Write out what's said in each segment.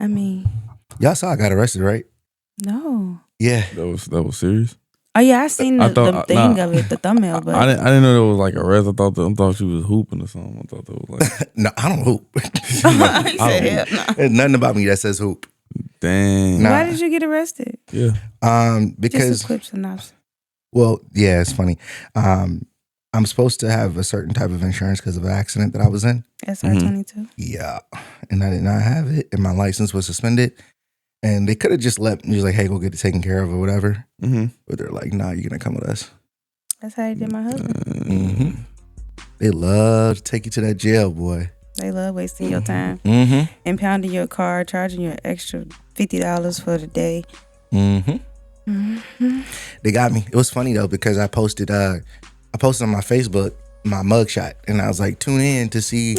I mean, y'all saw I got arrested, right? no. Yeah. That was serious. Oh yeah, I seen the thing nah. of it, the thumbnail, but I didn't know there was like a arrest. I thought she was hooping or something. I thought that was like No, I don't hoop. he said, hell no. There's nothing about me that says hoop. dang. Nah. Why did you get arrested? Yeah. Because Just a quick synopsis. well, yeah, it's funny. I'm supposed to have a certain type of insurance because of an accident that I was in. SR22. Yeah, and I did not have it, and my license was suspended. And they could have just let me, like, hey, go get it taken care of or whatever. Mm-hmm. But they're like, nah, you're gonna come with us. That's how they did my husband. Mm-hmm. They love to take you to that jail, boy. They love wasting your time, Mm-hmm. impounding your car, charging you an extra $50 for the day. Mm-hmm. Mm-hmm. They got me. It was funny though because I posted on my Facebook my mugshot, and I was like, tune in to see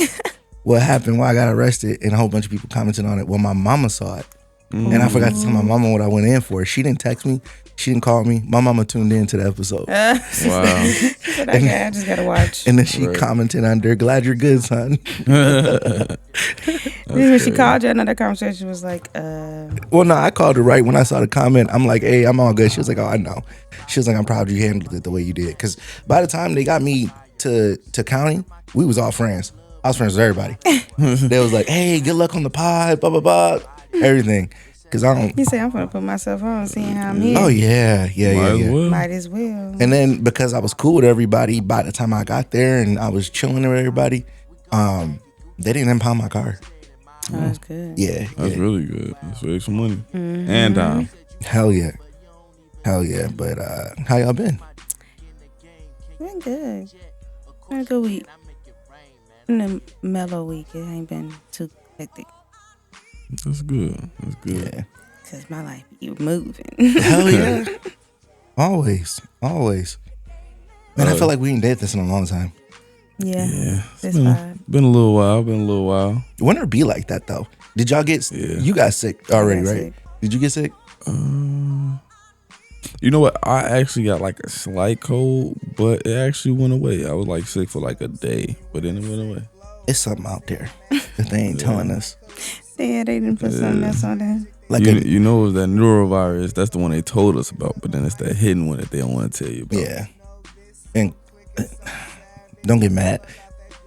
what happened, why I got arrested, and a whole bunch of people commented on it. Well, my mama saw it. And I forgot to tell my mama what I went in for. She didn't text me. She didn't call me. My mama tuned in to the episode. Wow. She said, okay, I just got to watch. And then she commented under, glad you're good, son. Then when she called you, another conversation was like, Well, no, I called her right when I saw the comment. I'm like, hey, I'm all good. She was like, oh, I know. She was like, I'm proud you handled it the way you did. Because by the time they got me to county, we was all friends. I was friends with everybody. They was like, hey, good luck on the pod, blah, blah, blah. Everything. Because I don't. he said, I'm going to put myself on, seeing how I'm here. Oh, yeah. Might as well. And then because I was cool with everybody, by the time I got there and I was chilling with everybody, they didn't impound my car. Oh, that's good. Yeah. That's really good. That's really some money. And Hell yeah. But how y'all been? Been good. Been a good week. Been a mellow week. It ain't been too hectic. That's good. Yeah. Because my life be moving. Hell yeah. Always. Man, I feel like we ain't did this in a long time. Yeah. It's It's been a little while. When it be like that though? Did y'all get? Yeah. You got sick already, got right? sick. Did you get sick? You know what? I actually got like a slight cold, but it actually went away. I was like sick for like a day, but then it went away. It's something out there that they ain't telling us. Yeah, they didn't put something else on there. Like You know, it was that neurovirus. That's the one they told us about, but then it's that hidden one that they don't want to tell you about. yeah. And don't get mad.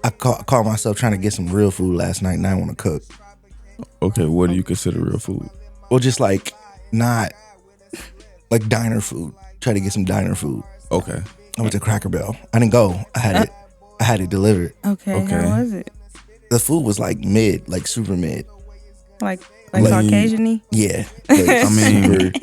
I caught myself trying to get some real food last night, and I want to cook. Okay, what do you consider real food? Well, just like not like diner food. Try to get some diner food. Okay. I went to Cracker Barrel. I didn't go. I had it delivered. Okay, how was it? The food was like mid, like super mid. Like Caucasian-y? Yeah. Like, I mean,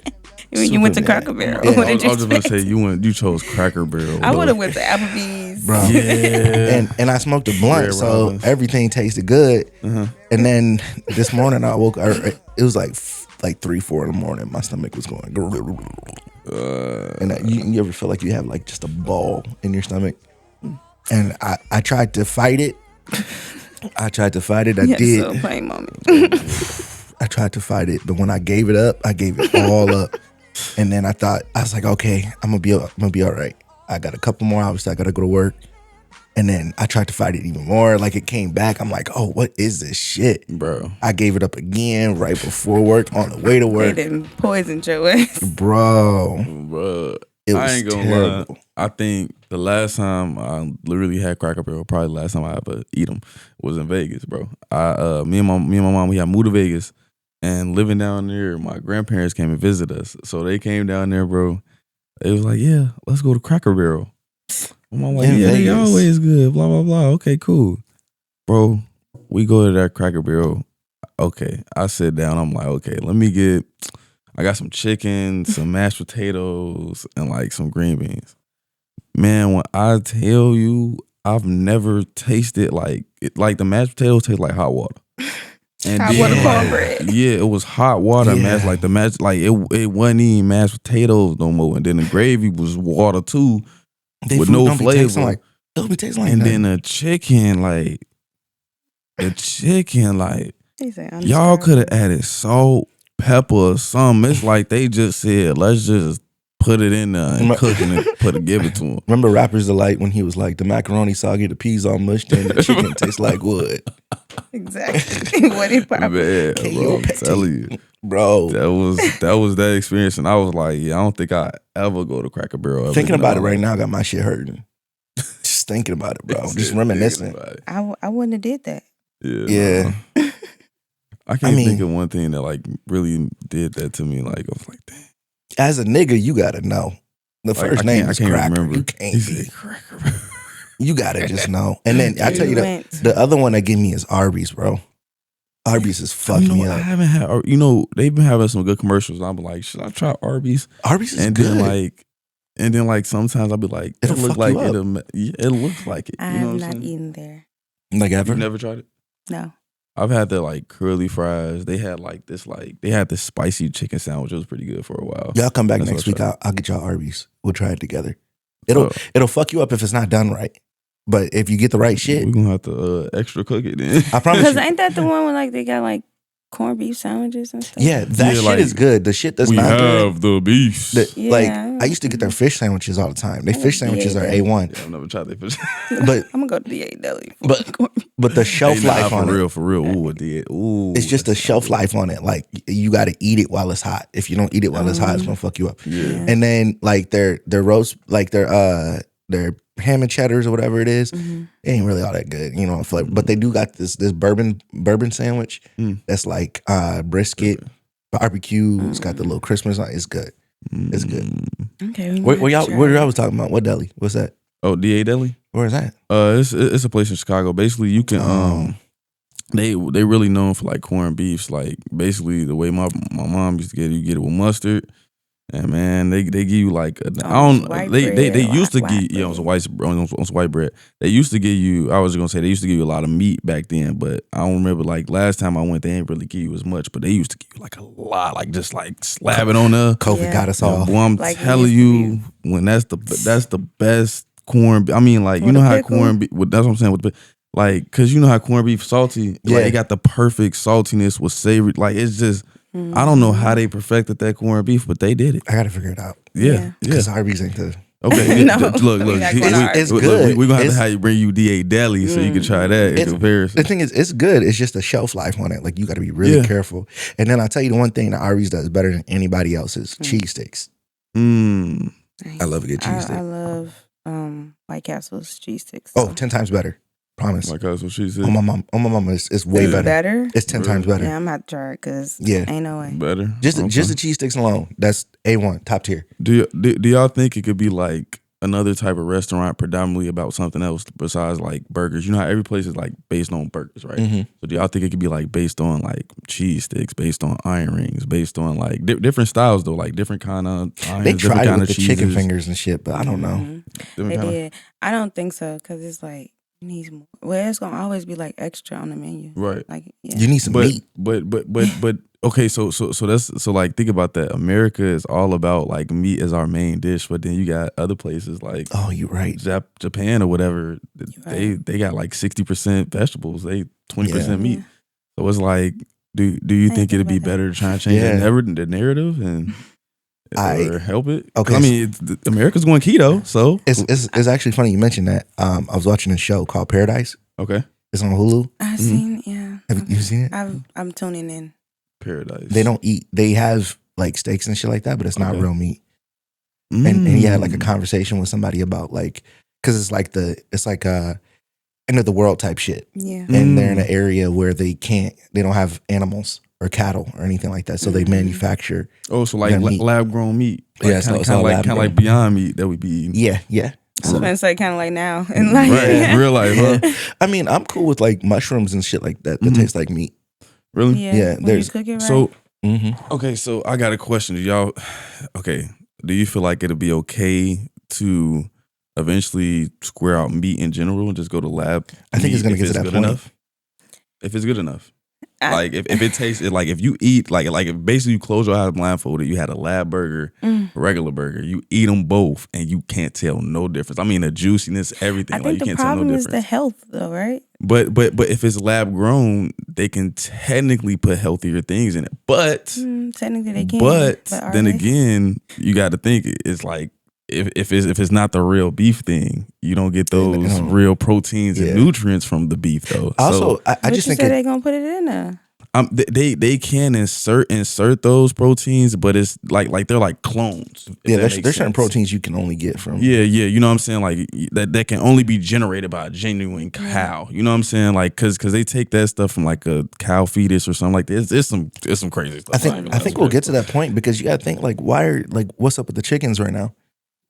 When you went to super Cracker mid. Barrel. Yeah. What I did you was just gonna expect? say you chose Cracker Barrel. I would have went to Applebee's. Bro. Yeah. And I smoked a blunt, Red so Robin. everything tasted good. And then this morning I woke up, it was like 3-4 in the morning. My stomach was going. And you ever feel like you have like just a ball in your stomach? And I tried to fight it. I did. So plain moment. I tried to fight it, but when I gave it up, I gave it all up. And then I was like, okay, I'm gonna be all right. I got a couple more hours. I gotta go to work. And then I tried to fight it even more. Like it came back. I'm like, oh, what is this shit, Bro. I gave it up again right before work, on the way to They work, didn't poison your ass. bro. It was I ain't gonna terrible. lie. I think the last time I literally had Cracker Barrel, probably the last time I ever eat them, was in Vegas, bro. Me and my mom, we had moved to Vegas, and living down there, my grandparents came and visit us. So they came down there, bro. They was like, yeah, let's go to Cracker Barrel. My mom like, In yeah, they Vegas. always good, blah, blah, blah. Okay, cool. Bro, we go to that Cracker Barrel. Okay, I sit down. I'm like, okay, I got some chicken, some mashed potatoes, and like some green beans. Man, when I tell you, I've never tasted like the mashed potatoes taste like hot water. And Hot water cornbread. Yeah, it was hot water Yeah. mashed, like the mashed, like it wasn't even mashed potatoes no more. And then the gravy was water too, They with food no don't be tasting flavor. don't be tasting like And nothing. then the chicken, He said, y'all could have added salt, pepper, or something. It's like they just said, let's just put it in there and cook it and give it to them. Remember Rapper's Delight when he was like, the macaroni soggy, the peas all mushed, and the chicken tastes like wood. Exactly. What it probably. Man, bro, I'm telling you. Bro, That was that experience, and I was like, yeah, I don't think I ever go to Cracker Barrel. Ever thinking again about it in my right life. now got my shit hurting. Just thinking about it, bro. Just Thinking reminiscing. about it. I wouldn't have did that. Yeah. Yeah. I can't mean- think of one thing that like really did that to me. Like I was like, damn. As a nigga, you gotta know. The Like, first name is Cracker. You can't He be. said Cracker Barrel. You gotta just know. And then I tell you went. the other one that gave me is Arby's, bro. Arby's is fucking me I up. haven't had. You know, they've been having some good commercials. And I'm like, should I try Arby's? Arby's is And good. then like sometimes I'll be like, It'll it look fuck like you up. it looks like it. I You know have what I'm not saying? eaten there. Like ever. You've never tried it? No. I've had the like curly fries. They had they had this spicy chicken sandwich. It was pretty good for a while. Y'all come back That's next what I week. I'll get y'all Arby's. We'll try it together. It'll fuck you up if it's not done right. But if you get the right shit, We're gonna have to extra cook it then. I promise Because you. ain't that the one where like they got like corned beef sandwiches and stuff? Yeah, that Yeah, shit like, is good. The shit that's we not good. have the beef. Like Yeah. I used to get their fish sandwiches all the time. Their I fish like sandwiches are BA. A1. Yeah, I've never tried that fish. But I'm gonna go to the A deli. but the shelf life for on it. real, for real. Ooh, it did. Ooh, It's just the that's shelf good. life on it. Like you got to eat it while it's hot. If you don't eat it while it's hot, it's gonna fuck you up. Yeah. And then like their roast, like their ham and cheddars or whatever it is, Mhm. it ain't really all that good, you know, flavor. But they do got this bourbon sandwich that's like brisket, barbecue. It's got the little Christmas on it. It's good. It's good. Okay. Where y'all was talking about? What deli? What's that? Oh, DA Deli. Where is that? It's a place in Chicago. Basically, you can they really known for like corned beefs. Like basically the way my mom used to get it, you get it with mustard. And man, they give you like I don't white they bread, used to white give bread. on some white bread. They used to give you. I was gonna say they used to give you a lot of meat back then, but I don't remember like last time I went, they didn't really give you as much. But they used to give you like a lot, like just like slab it on there. COVID Yeah. got us all. Boy, I'm Like it telling used to you, when that's the best corn. I mean, like you With know a how pickle? corn beef. That's what I'm saying. With the, like, cause you know how corned beef salty. Yeah. Like, it got the perfect saltiness with savory. Like it's just. I don't know how they perfected that corned beef, but they did it. I got to figure it out Yeah, yeah. because Arby's ain't the. Okay, No. look. We're not going to It's Look, good. We're gonna have It's- to have you bring you DA Deli so you can try that in The comparison. thing is, it's good. It's just the shelf life on it. Like you got to be really Yeah. careful. And then I'll tell you the one thing that Arby's does better than anybody else is cheese sticks. Mm. I love a good cheese stick. I love White Castle's cheese sticks. Oh, 10 times better. Promise. Like that's what she said. Oh my mom, it's way Yeah. better. It's 10 times better. Yeah, I'm about to try it because Yeah. ain't no way. Better. Just Okay. the cheese sticks alone. That's A1, top tier. Do y'all think it could be like another type of restaurant predominantly about something else besides like burgers? You know how every place is like based on burgers, right? Mhm. So do y'all think it could be like based on like cheese sticks, based on iron rings, based on like different styles though, like different kind of irons, They different tried it kind with of the chicken cheeses, fingers and shit, but I don't know. Mhm. different They kind of- did. I don't think so because it's like it needs more. Well, it's gonna always be like extra on the menu. Right. Like yeah. You need some But, meat. but okay, so that's so like think about that. America is all about like meat as our main dish, but then you got other places like Oh, you're right. Japan or whatever. Right. They got like 60% vegetables, they 20% Yeah. meat. So it's like, do you I think didn't it'd be think about better to try and change Yeah. the narrative and or help it? Okay. I mean, America's going keto, so It's actually funny you mentioned that. I was watching a show called Paradise. okay, It's on Hulu. I've seen yeah. Have you seen it? I'm tuning in. paradise. They don't eat. They have like steaks and shit like that, but it's not Okay. real meat. And he had like a Mm. conversation with somebody about like, because it's like end of the world type shit, Yeah. and they're in an area where they don't have animals or cattle or anything like that, so they manufacture. Oh, so like their meat. lab grown meat. Yeah, Like, so it's kind all of lab like grown. Beyond Meat that we be eating. Yeah. I was gonna say kind of like now and like Right, in real life, huh? I mean, I'm cool with like mushrooms and shit like that that Mhm. taste like meat. Really? yeah. Yeah, when you there's- cook it right. So Mm-hmm. okay, so I got a question. Do y'all okay? Do you feel like it'll be okay to eventually square out meat in general and just go to lab? I think it's meat gonna if get to that good point. enough. If it's good enough, I- like if it tastes like if you eat like if basically you close your eyes blindfolded, you had a lab burger, Mm. a regular burger, you eat them both and you can't tell no difference. I mean the juiciness, everything. I Like think you the can't tell no problem is difference. the health though, right? But if it's lab grown, they can technically put healthier things in it. But Technically they can. but are then they? again, you got to think it's like if it's not the real beef thing, you don't get those real proteins and nutrients from the beef though. Also, so, I just think they're gonna put it in there. They can insert those proteins, but it's like they're like clones. Yeah, there's certain proteins you can only get from. Yeah, you know what I'm saying? Like that can only be generated by a genuine cow. You know what I'm saying? Like because they take that stuff from like a cow fetus or something like that. It's some crazy stuff. I think we'll get to that point because you gotta think like what's up with the chickens right now?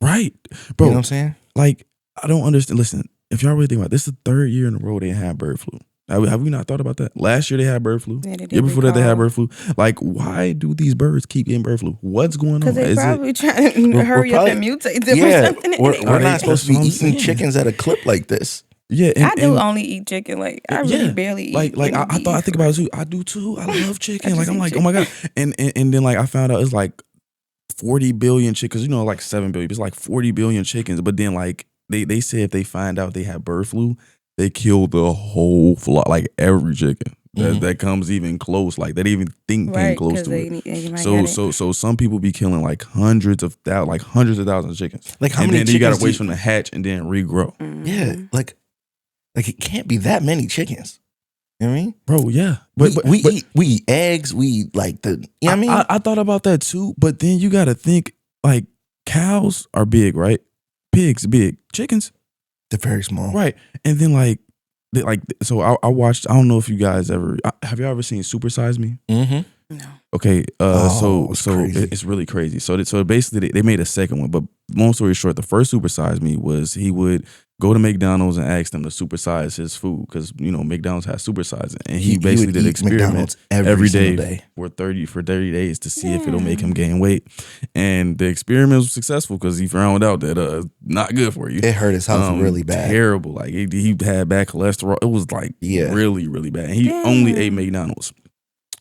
Right, bro. You know what I'm saying? Like I don't understand. Listen, if y'all really think about it, this is the 3rd year in a row they had bird flu. Have we not thought about that? Last year they had bird flu. Yeah, year before that they had bird flu. Like, why do these birds keep getting bird flu? What's going on? Because they probably trying to hurry up and mutate them or something. We're not supposed to be eating chickens at a clip like this. Yeah, I do only eat chicken. Like I really barely eat. Like I think about it too. I do too. I love chicken. Like I'm like, oh my god. And then like I found out it's like 40 billion chickens. You know, like 7 billion. It's like 40 billion chickens. But then like they say if they find out they have bird flu, they kill the whole flock, like every chicken that comes even close, like they didn't even think came close to it. So some people be killing like hundreds of thousands of chickens. Like how and many? Then you gotta wait for them to hatch and then regrow. Mm-hmm. Yeah, like it can't be that many chickens. You know what I mean, bro? Yeah, but we eat eggs. We eat like the. You know what I mean? I thought about that too, but then you gotta think like cows are big, right? Pigs big, chickens. They're very small. Right. And then so I watched, I don't know if you guys have you ever seen Super Size Me? Mm-hmm. No. Okay. Crazy. It's really crazy. So basically they made a second one, but long story short, the first Super Size Me was he would go to McDonald's and ask them to supersize his food because McDonald's has supersizing, and he basically did experiments every day for 30 days to see if it'll make him gain weight, and the experiment was successful because he found out that not good for you. It hurt his health really bad, terrible. Like he had bad cholesterol. It was like really really bad. And he only ate McDonald's,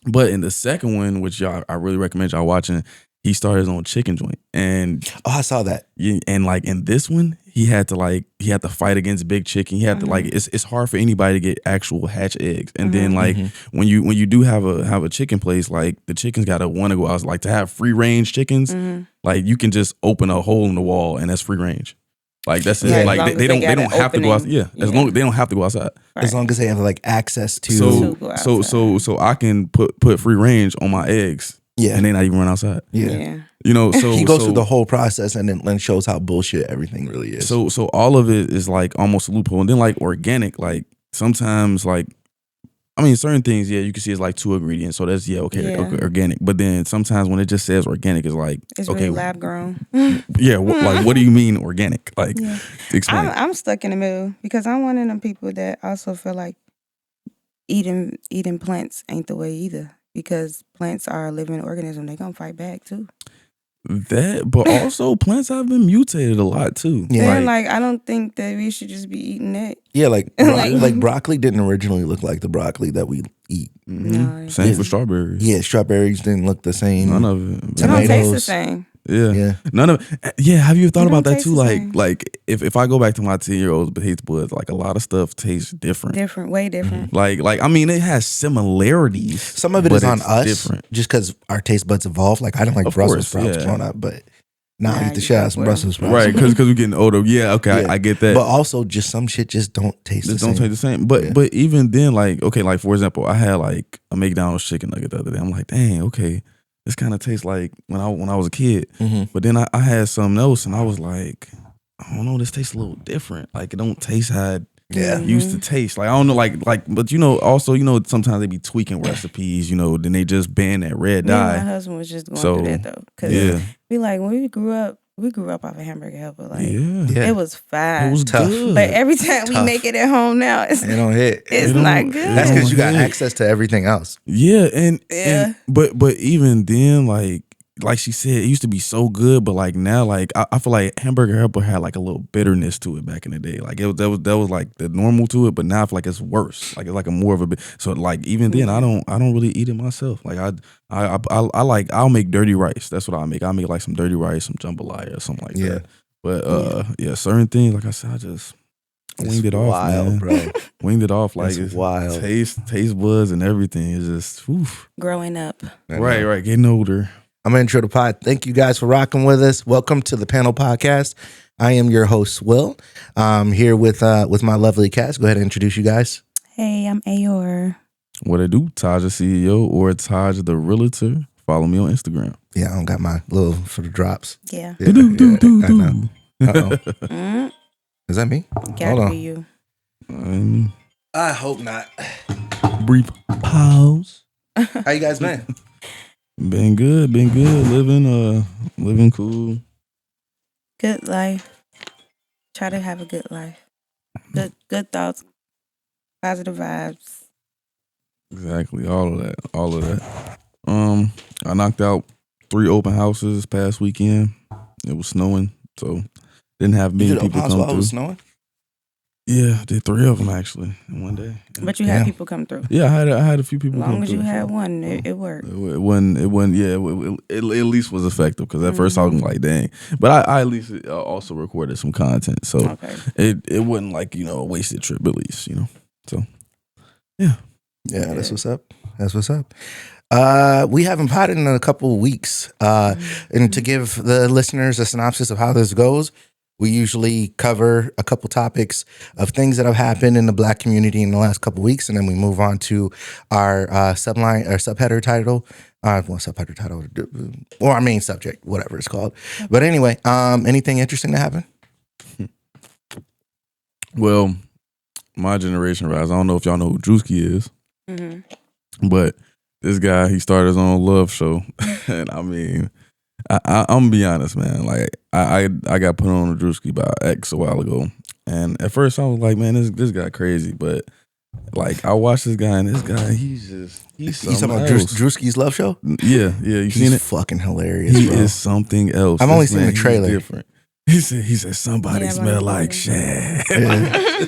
but in the second one, which I really recommend y'all watching, he started his own chicken joint, and I saw that. Yeah, and like in this one, he had to fight against big chicken. He had to it's hard for anybody to get actual hatch eggs. And then like when you do have a chicken place, like the chickens gotta want to go out. Like to have free range chickens, like you can just open a hole in the wall and that's free range. Like that's it. Like they don't have to go out. Yeah, as long as they don't have to go outside. Right. As long as they have like access to. So I can put free range on my eggs. Yeah, and they not even run outside. Yeah. You know, so he goes through the whole process and then shows how bullshit everything really is. So all of it is like almost a loophole. And then like organic, like sometimes like certain things, you can see it's like 2 ingredients. So that's okay, organic. But then sometimes when it just says organic, it's like it's okay, really lab grown. Like what do you mean organic? Like explain. I'm stuck in the middle because I'm one of them people that also feel like eating plants ain't the way either. Because plants are a living organism, they gonna fight back too. But also plants have been mutated a lot too. Yeah, like I don't think that we should just be eating that. Yeah, like broccoli didn't originally look like the broccly that we eat. Mm-hmm. No, same for strawberries. Yeah, strawberries didn't look the same. None of it. They don't taste the same. Yeah. None of it. Yeah, have you thought about that too? Like if I go back to my 10-year-old's taste buds, like a lot of stuff tastes different. Way different. It has similarities. Some of it is on us, just because our taste buds evolve. Like I don't like Brussels sprouts growing up, but now I eat the shit out of some Brussels sprouts. Right, because we're getting older. Yeah, okay, I get that. But also, just some shit just don't taste the same. Don't taste the same. But even then, like for example, I had like a McDonald's chicken nugget the other day. I'm like, dang, okay. This kind of tastes like when I was a kid. But then I had something else and I was like, I don't know, this tastes a little different. Like it don't taste how it used to taste. Like I don't know, like but also sometimes they be tweaking recipes, then they just ban that red dye. My husband was just going through that though. Cause we like when we grew up off a hamburger helper. Like it was fine. It was tough. good. But every time we make it at home now, it don't hit. It's not good. That's because you got access to everything else. Yeah, and but even then, like she said, it used to be so good, but like now, like I feel like hamburger helper had like a little bitterness to it back in the day. Like that was like the normal to it, but now I feel like it's worse. Like it's like a more of a bit. So like even then, I don't really eat it myself. Like I'll make dirty rice. That's what I make. I make like some dirty rice, some jambalaya, or something like that. But certain things, like I said, I just winged it off, man. Bro. Winged it off like it's wild. Taste buds and everything is just growing up. Right, getting older. I'm going to intro the pod. Thank you guys for rocking with us. Welcome to the Panle Podcast. I am your host, Will. I'm here with my lovely cast. Go ahead and introduce you guys. Hey, I'm Ayor. What I do, Taj the CEO or Taj the Realtor. Follow me on Instagram. Yeah, I don't got my little for the drops. Yeah. I know. Uh-oh. Is that me? Gotta be you. I hope not. Brief pause. How you guys been? Been good. Living cool. Good life. Try to have a good life. Good thoughts. Positive vibes. Exactly. All of that. I knocked out 3 open houses this past weekend. It was snowing, so didn't have many people come through. It was snowing? Yeah, I did 3 of them actually in one day. But you had people come through. Yeah, I had a few people As come long through. as you had one, it worked. It wasn't. Yeah, it at least was effective because at first I was like, dang. But I at least also recorded some content, so it wasn't like a wasted trip at least, So yeah, that's what's up. We haven't potted in a couple of weeks, and to give the listeners a synopsis of how this goes. We usually cover a couple topics of things that have happened in the Black community in the last couple of weeks, and then we move on to our subline or subheader title, or our main subject, whatever it's called. But anyway, anything interesting that happened? Well, my generation, Rise. I don't know if y'all know who Drewski is, but this guy, he started his own love show, and I mean. I'm gonna be honest, man. Like I got put on a Drewski by X a while ago, and at first I was like, man, this guy crazy. But like I watched this guy, and this guy, he's talking about Drewski's love show? Yeah. You seen it? Fucking hilarious. He bro. is something else. I've only seen the trailer. Different. He said somebody smell like shit. Yeah.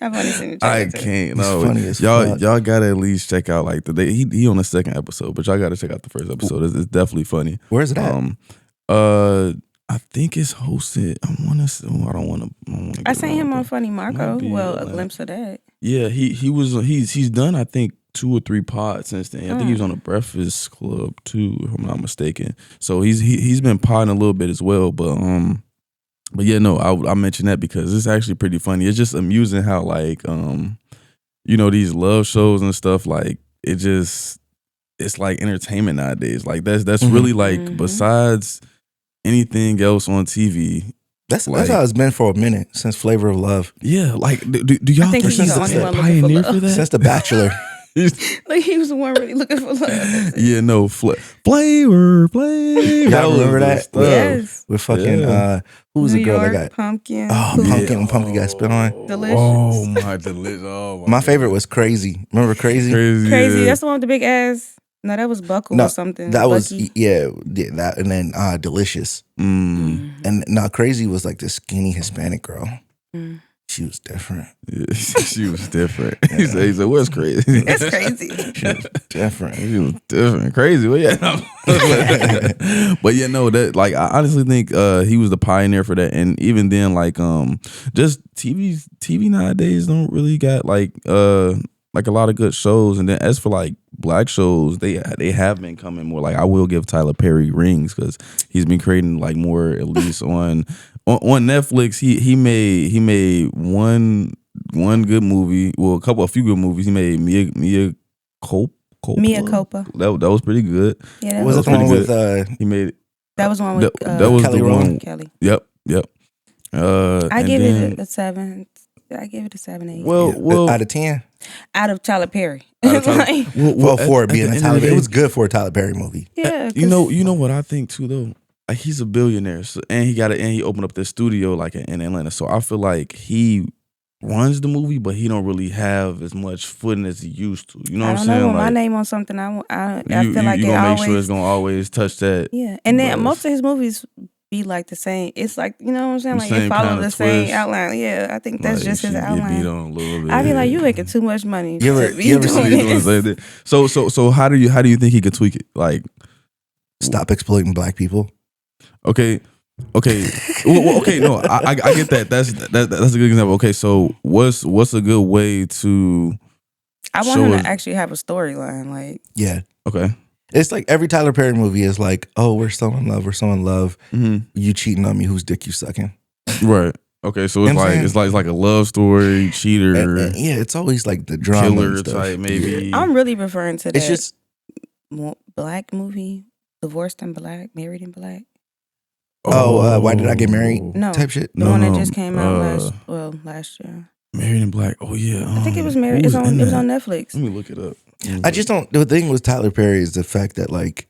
I've only seen the trailer. I can't. No, funny as y'all fuck. gotta at least check out like he on the second episode, but y'all gotta check out the first episode. It's definitely funny. Where's it at? I think it's hosted. I don't want to. I seen him on Funny Marco. Well, a Atlanta. glimpse of that. Yeah, he's done I think 2 or 3 pods since then. I think he was on the Breakfast Club too, if I'm not mistaken. So he's been podding a little bit as well, But yeah, no, I mentioned that because it's actually pretty funny. It's just amusing how like these love shows and stuff, like it's like entertainment nowadays. Like that's really like besides anything else on TV. That's how it's been for a minute since Flavor of Love. Yeah, like do y'all think he's the only one looking for pioneer love. for that? Since The Bachelor. Like he was the one really looking for love. Yeah, no, flavor. Y'all remember that? Yes. With fucking who was the girl that got pumpkin? when Pumpkin got spit on? Delicious. Oh my delicious. Oh My favorite was Crazy. Remember Crazy? Crazy. Yeah. That's the one with the big ass. No, that was Buckle or something. That was Bucky. that, and then Delicious. And Crazy was like this skinny Hispanic girl. She was different. Yeah, she was different. He said, what's crazy? That's crazy. She was different. She was different. Crazy. Well, yeah. But yeah, no, that like I honestly think he was the pioneer for that. And even then, like just TV nowadays don't really got like a lot of good shows. And then as for like Black shows, they have been coming more. Like I will give Tyler Perry rings because he's been creating like more, at least on Netflix. He made one good movie. Well, a few good movies. He made Mia Culpa. That was pretty good. Yeah, was it the one with he made that was the one with that was Kelly the Rowland? one. Kelly. Yep. I give it a 7. I give it a 7, 8. Well, out of 10. Out of Tyler Perry. Tyler- Well, for it being at a the Tyler end of the Perry, day- it was good for a Tyler Perry movie. Yeah. You know what I think too though. Like he's a billionaire, so, and he opened up this studio like in Atlanta. So I feel like he runs the movie, but he don't really have as much footing as he used to. You know what I'm saying? When my Like, name on something, I you, feel like you it gonna always. make sure it's gonna always touch that. Yeah, and then buzz. most of his movies be like the same. It's like, you know what I'm saying? The Like same it follow kinda the same twist. outline. Yeah, I think that's Like, just his she get outline. beat on a little bit. I be like, you making too much money. You ever- to be you ever doing see- this. Like that. So how do you think he could tweak it? Like, Stop exploiting Black people. okay. Well, okay, no, I get that. That's a good example. Okay, so what's a good way to I want show him us- to actually have a storyline. Like, Yeah. okay. It's like every Tyler Perry movie is like, oh, we're still in love. We're still in love. You cheating on me. Whose dick you sucking? Right. Okay, so it's like it's like a love story, cheater, and yeah, it's always like the drama killer and stuff. type, maybe. I'm really referring to that. It's just black movie, Divorced in Black, Married in Black. Why did I get married? No, type shit. The one that just came out last year. Married in Black. Oh yeah, I think it was Married. It was on Netflix. Let me look it up. I just don't. The thing with Tyler Perry is the fact that like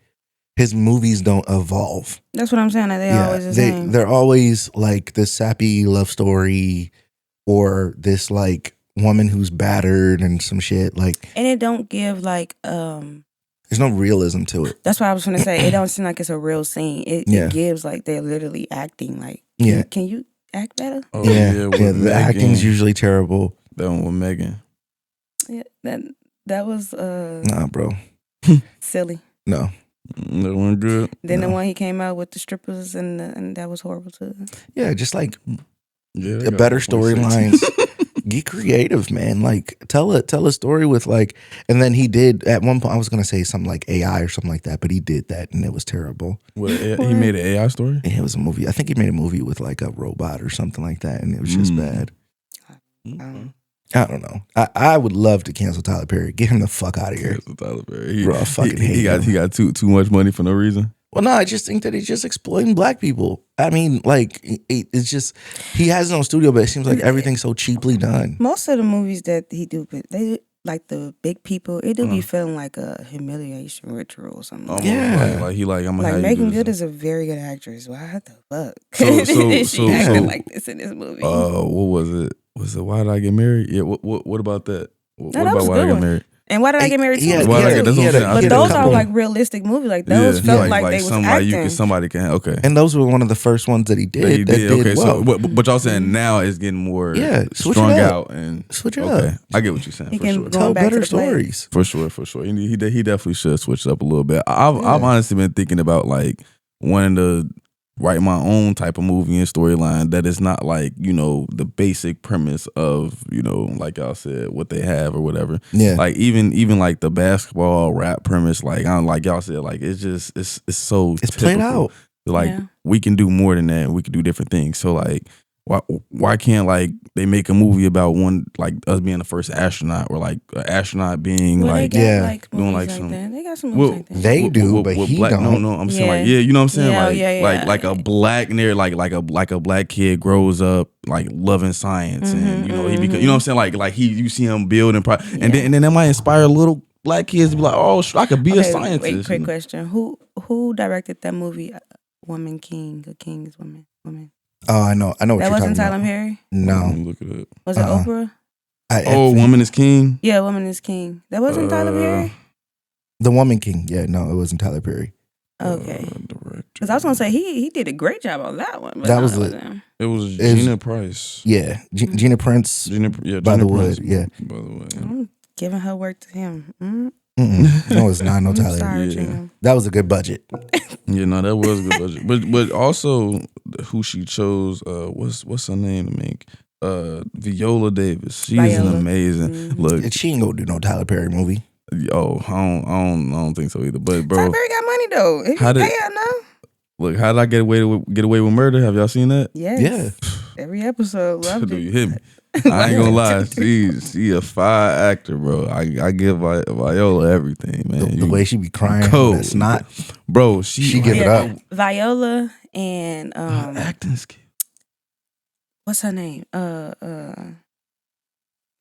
his movies don't evolve. That's what I'm saying. They always the same. They're always like this sappy love story, or this like woman who's battered and some shit like. And it don't give like there's no realism to it. That's what I was gonna say. It don't seem like it's a real scene. It gives like they're literally acting. Like, can you act better? Oh, yeah. The acting's usually terrible. That one with Megan. Yeah, that was nah, bro. silly. No. That one good. Then the one he came out with the strippers and that was horrible too. Yeah, just like a better storylines. Get creative, man. Like tell a story with like, and then he did at one point. I was gonna say something like AI or something like that, but he did that and it was terrible. What, he made an AI story? Yeah, it was a movie. I think he made a movie with like a robot or something like that, and it was just bad. I don't know. I would love to cancel Tyler Perry. Get him the fuck out of here. Cancel Tyler Perry. Bro, I fucking hate him. He got too much money for no reason. Well, no, I just think that he's just exploiting black people. I mean, like, it's just, he has no studio, but it seems like everything's so cheaply done. Most of the movies that he do, they like the big people, it do be feeling like a humiliation ritual or something. Like he like, I'm gonna like Megan Good is a very good actress. Why the fuck? She acting like this in this movie. What was it? Was it Why Did I Get Married? Yeah. What about that? What that about Why Did I Get Married? And Why Did I Get Married too? But those are like realistic movies. Like those felt like they was acting. Somebody can And those were one of the first ones that he did. That did okay, well. so but y'all saying now it's getting more strung out and switch it okay. up. I get what you're saying. He for can sure. Tell better stories. For sure. He definitely should switch it up a little bit. I've honestly been thinking about like wanting to write my own type of movie and storyline that is not like, you know, the basic premise of, you know, like y'all said, what they have or whatever. Yeah. Like even like the basketball rap premise, like I don't like y'all said, like it's just it's so it's typical. Played out. Like we can do more than that and we can do different things. So like why can't like they make a movie about one like us being the first astronaut or like an astronaut being like doing like some they got some movies like that. They do, but he black, don't. No, I'm saying like you know what I'm saying like a black narrative like a black kid grows up like loving science and you know he becomes, you know what I'm saying like you see him build and and then that might inspire little black kids to be like, oh, I could be a scientist. Wait, quick question: Who directed that movie? Woman King, a King's Woman. Oh, I know what you're talking about. That wasn't Tyler Perry? No. Look it up. Was it Oprah? Woman is King? Yeah, Woman is King. That wasn't Tyler Perry? The Woman King. Yeah, no, it wasn't Tyler Perry. Okay. Because I was going to say, he did a great job on that one. But that was it was Gina Price. Yeah, Gina Prince. By the Wood. Yeah. By the way. I'm giving her work to him. No, it's not. No Tyler. Sorry, that was a good budget. Yeah, no, that was a good budget. But also who she chose, what's her name to make? Viola Davis. She's an amazing look. She ain't gonna do no Tyler Perry movie. Oh, I don't think so either. But bro, Tyler Perry got money though. Look, how did I get away with murder? Have y'all seen that? Yes. Yeah. Every episode. Loved it. You hit me. I ain't gonna lie. She a fire actor, bro. I give Viola everything, man. The way she be crying, that's not, bro. She give it up. Viola and acting skill. What's her name?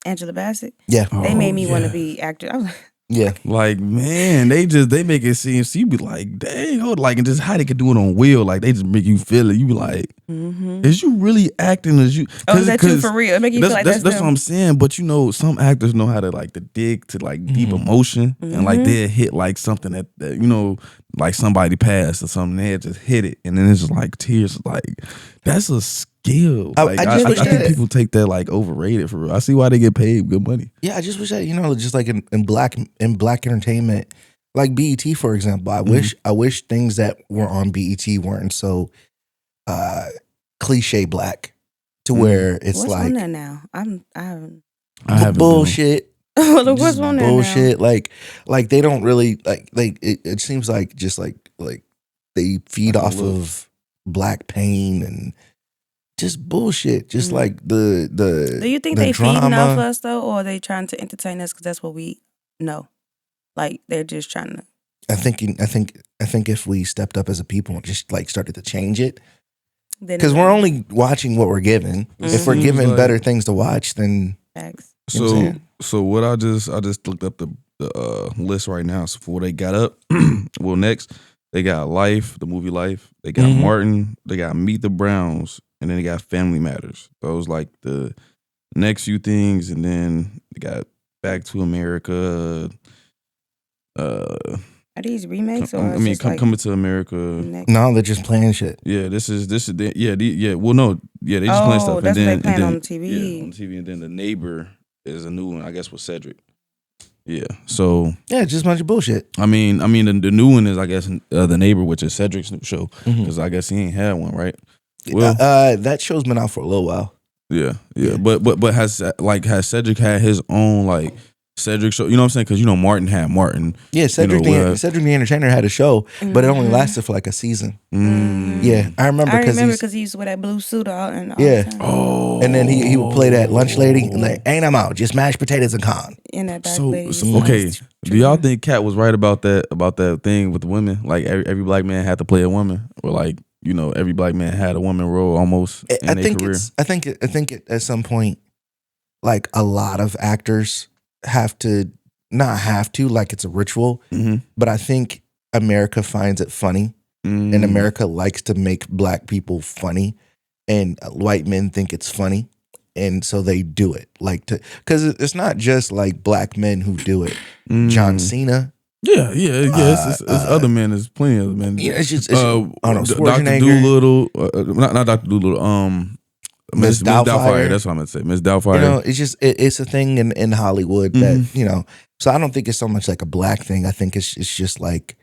Angela Bassett. Yeah, they made me want to be actor. I was like, yeah, like man, they make it seem. So you be like, dang, like, and just how they could do it on wheel. Like they just make you feel it. You be like, is you really acting as you? Is that you for real? It make you feel like that's what I'm saying. But you know, some actors know how to like to dig to like deep emotion, and like they'll hit like something that you know, like somebody passed or something. They just hit it, and then it's just like tears. Like that's a skill. Like, I think people take that like overrated for real. I see why they get paid good money. Yeah, I just wish that, you know, just like in black entertainment, like BET for example. I wish things that were on BET weren't so cliche black to where it's what's like on there now? I haven't bullshit. Well, look what's just on there bullshit. Like they don't really like it seems like just like they feed Like a off look. of black pain and just bullshit. Just Mhm. like the Do you think the they feeding drama. off us though, or are they trying to entertain us because that's what we know? Like they're just trying to. I think if we stepped up as a people and just like started to change it, Then because it's we're like only watching what we're given. If we're Seems given like- better things to watch, then facts. You know what I'm So saying? so what I just looked up the list right now. So for what they got up, well next they got Life, the movie Life. They got Mhm. Martin. They got Meet the Browns, and then they got Family Matters. Those like the next few things, and then they got Back to America. Are these remakes or it's just like Coming to America. next? no, they're just playing shit. Yeah, this is yeah. Well, no, yeah, they just playing stuff, that's and what then they playing and on then, TV. Yeah, on TV, and then The Neighbor is a new one, I guess, with Cedric. Yeah, so Yeah, it's just a bunch of bullshit. I mean, the new one is I guess The Neighbor, which is Cedric's new show, Mhm. because I guess he ain't had one, right? Well, That show's been out for a little while. yeah. yeah. But has Cedric had his own like Cedric show? You know what I'm saying? Because Martin had Martin. Yeah, Cedric Cedric the Entertainer had a show, but it only Mhm. lasted for like a season. Mm. Yeah, I remember I because remember because he used to wear that blue suit all and all Yeah. the time. Oh, and then he would play that lunch lady and like, ain't I'm out, just mashed potatoes and corn. In that dark So lady. okay. Do y'all think Kat was right about that thing with the women? Like every black man had to play a woman, or like every black man had a woman role almost in I their think career. I think at some point, like a lot of actors have to not have to like it's a ritual, Mhm. but I think America finds it funny, Mm. and America likes to make black people funny, and white men think it's funny, and so they do it because it's not just like black men who do it. John Mm. Cena, Yeah. It's other men. There's plenty of other men. yeah, it's just I don't know, Dr. Schwarzenegger. Doolittle, not Dr. Doolittle. Miss Doubtfire. That's what I'm gonna say. Miss Doubtfire. It's just it's a thing in Hollywood that So I don't think it's so much like a black thing. I think it's just like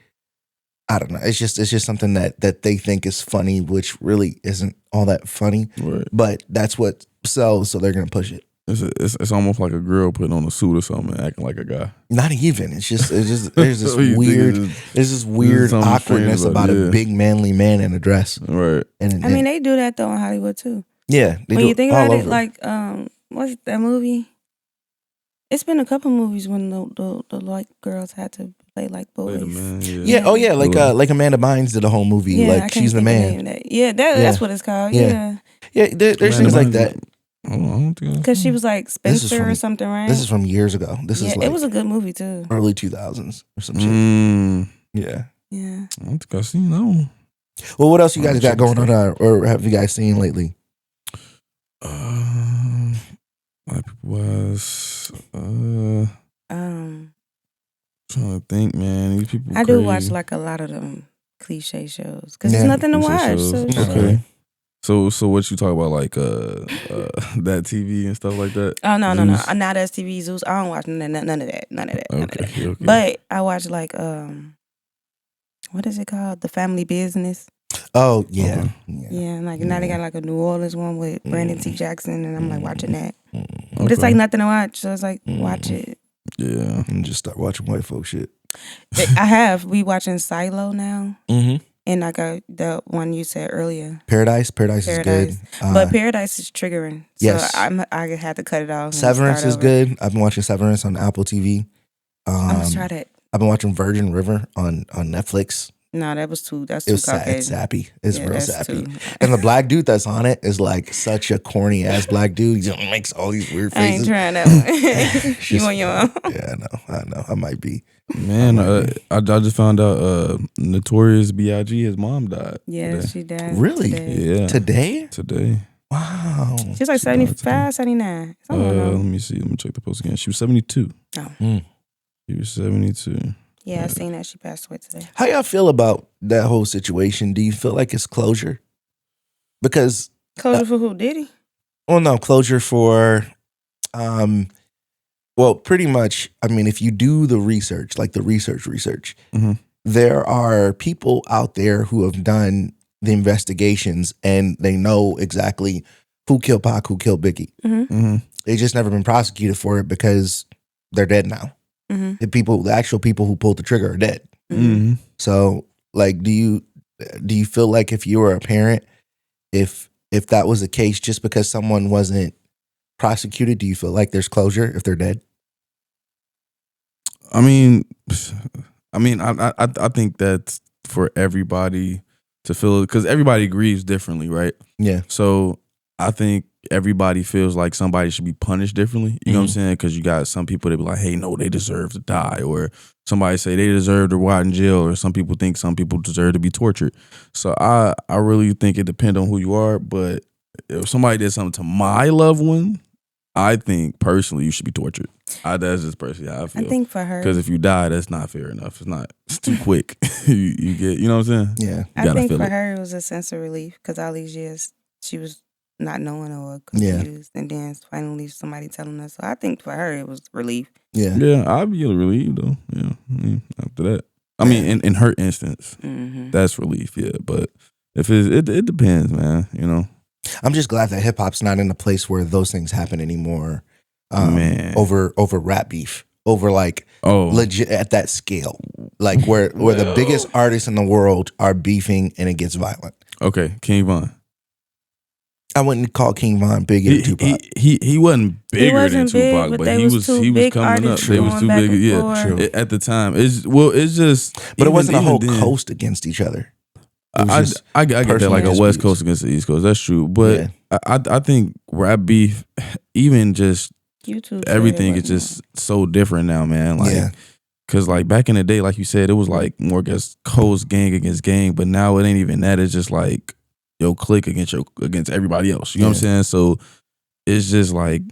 I don't know. It's just something that they think is funny, which really isn't all that funny. Right. But that's what sells, so they're gonna push it. It's almost like a girl putting on a suit or something, and acting like a guy. Not even. It's just there's this What you weird think there's this weird something awkwardness strange about about it, a big manly man in a dress. Right. And I mean, they do that though in Hollywood too. yeah, they When do you think all about it, over. like what's that movie? It's been a couple movies when the like girls had to play like boys. Wait a minute. yeah, oh yeah, Little- like Amanda Bynes did a whole movie, Yeah, I like can't she's the think of man. name of that. Yeah, that's what it's called. Yeah. Yeah, Yeah, there's Amanda things like Bynes- that. Hold on, I don't think I- because she was like This is Spencer or from- something, right? This is from years ago. This yeah, is like it was a good movie too. early 2000s or some shit. Mm, Yeah. Yeah, I don't think I've seen that one. Well, what else you guys Oh, got check going this on, or have you guys seen lately? Black people was um, trying to think, man. These people. I do crazy. watch like a lot of them cliche shows because Yeah, there's nothing to Cliche watch. shows. So it's Okay. like- So what you talk about, like that TV and stuff like that? Oh no, Zeus? not that's TV Zeus. I don't watch none of that. None of that. Okay. But I watch like what is it called? The Family Business. Oh yeah, Okay. Yeah, like now they got like a New Orleans one with Brandon T. Jackson, and I'm like watching that. Mm-hmm. But it's like nothing to watch, so it's like watch it. Yeah. And just start watching white folk shit. I have. We watching Silo now, Mm-hmm. and like the one you said earlier. Paradise is good. Paradise. But Paradise is triggering. So yes. I had to cut it off. and Severance start is over. good. I've been watching Severance on Apple TV. I must try that. I've been watching Virgin River on Netflix. No, that's too It was it's Caucasian. sappy. It's Yeah, real that's sappy. too- And the black dude that's on it is like such a corny ass black dude. He just makes all these weird I ain't faces. trying that one. you Just- on your own. Yeah, I know. I might be. Man, I just found out Notorious B.I.G. his mom died. Yeah, today. she died. Really? Yeah. Today? Wow. She's like She died today. 75, 79. Something like Let that. me see. Let me check the post again. She was 72. Oh. She was 72. Yeah, I seen that. She passed away today. How y'all feel about that whole situation? Do you feel like it's closure? Because Closure for who? Diddy? well, no, closure for well, pretty much, I mean, if you do the research, like the research, Mhm. there are people out there who have done the investigations and they know exactly who killed Pac, who killed Biggie. Mm-hmm. They just never been prosecuted for it because they're dead now. The actual people who pulled the trigger are dead. So, like, do you feel like if you were a parent, if that was the case, just because someone wasn't prosecuted, do you feel like there's closure if they're dead? I mean, I think that's for everybody to feel, because everybody grieves differently, right? Yeah. So I think everybody feels like somebody should be punished differently. You know what I'm saying? Because you got some people that be like, hey, no, they deserve to die. Or somebody say they deserve to rot in jail. Or some people think some people deserve to be tortured. So I really think it depends on who you are. But if somebody did something to my loved one, I think personally you should be tortured. That's just personally how I feel. I think for her, because if you die, that's not fair enough. It's too quick. you get, you know what I'm saying? Yeah. I think for her it was a sense of relief because all these years she was not knowing or confused, and then finally somebody telling us. So I think for her it was relief. Yeah. Yeah, I'd be relieved though. Yeah, after that, I mean, in her instance, that's relief. Yeah, but if it depends, man. You know. I'm just glad that hip hop's not in a place where those things happen anymore. Man. Over rap beef, over like legit at that scale, like where the biggest artists in the world are beefing and it gets violent. Okay, King Von. I wouldn't call King Von bigger than Tupac. He wasn't bigger than Tupac, big, but he was coming up. They was too big. Yeah, true. At the time, it's just. But it wasn't a whole coast against each other. I get that, like a West Coast against the East Coast. That's true, but I think rap beef, even just YouTube, everything is just so different now, man. Like, cause like back in the day, like you said, it was like more against coast, gang against gang, but now it ain't even that. It's just like your clique against everybody else. You know what I'm saying? So it's just like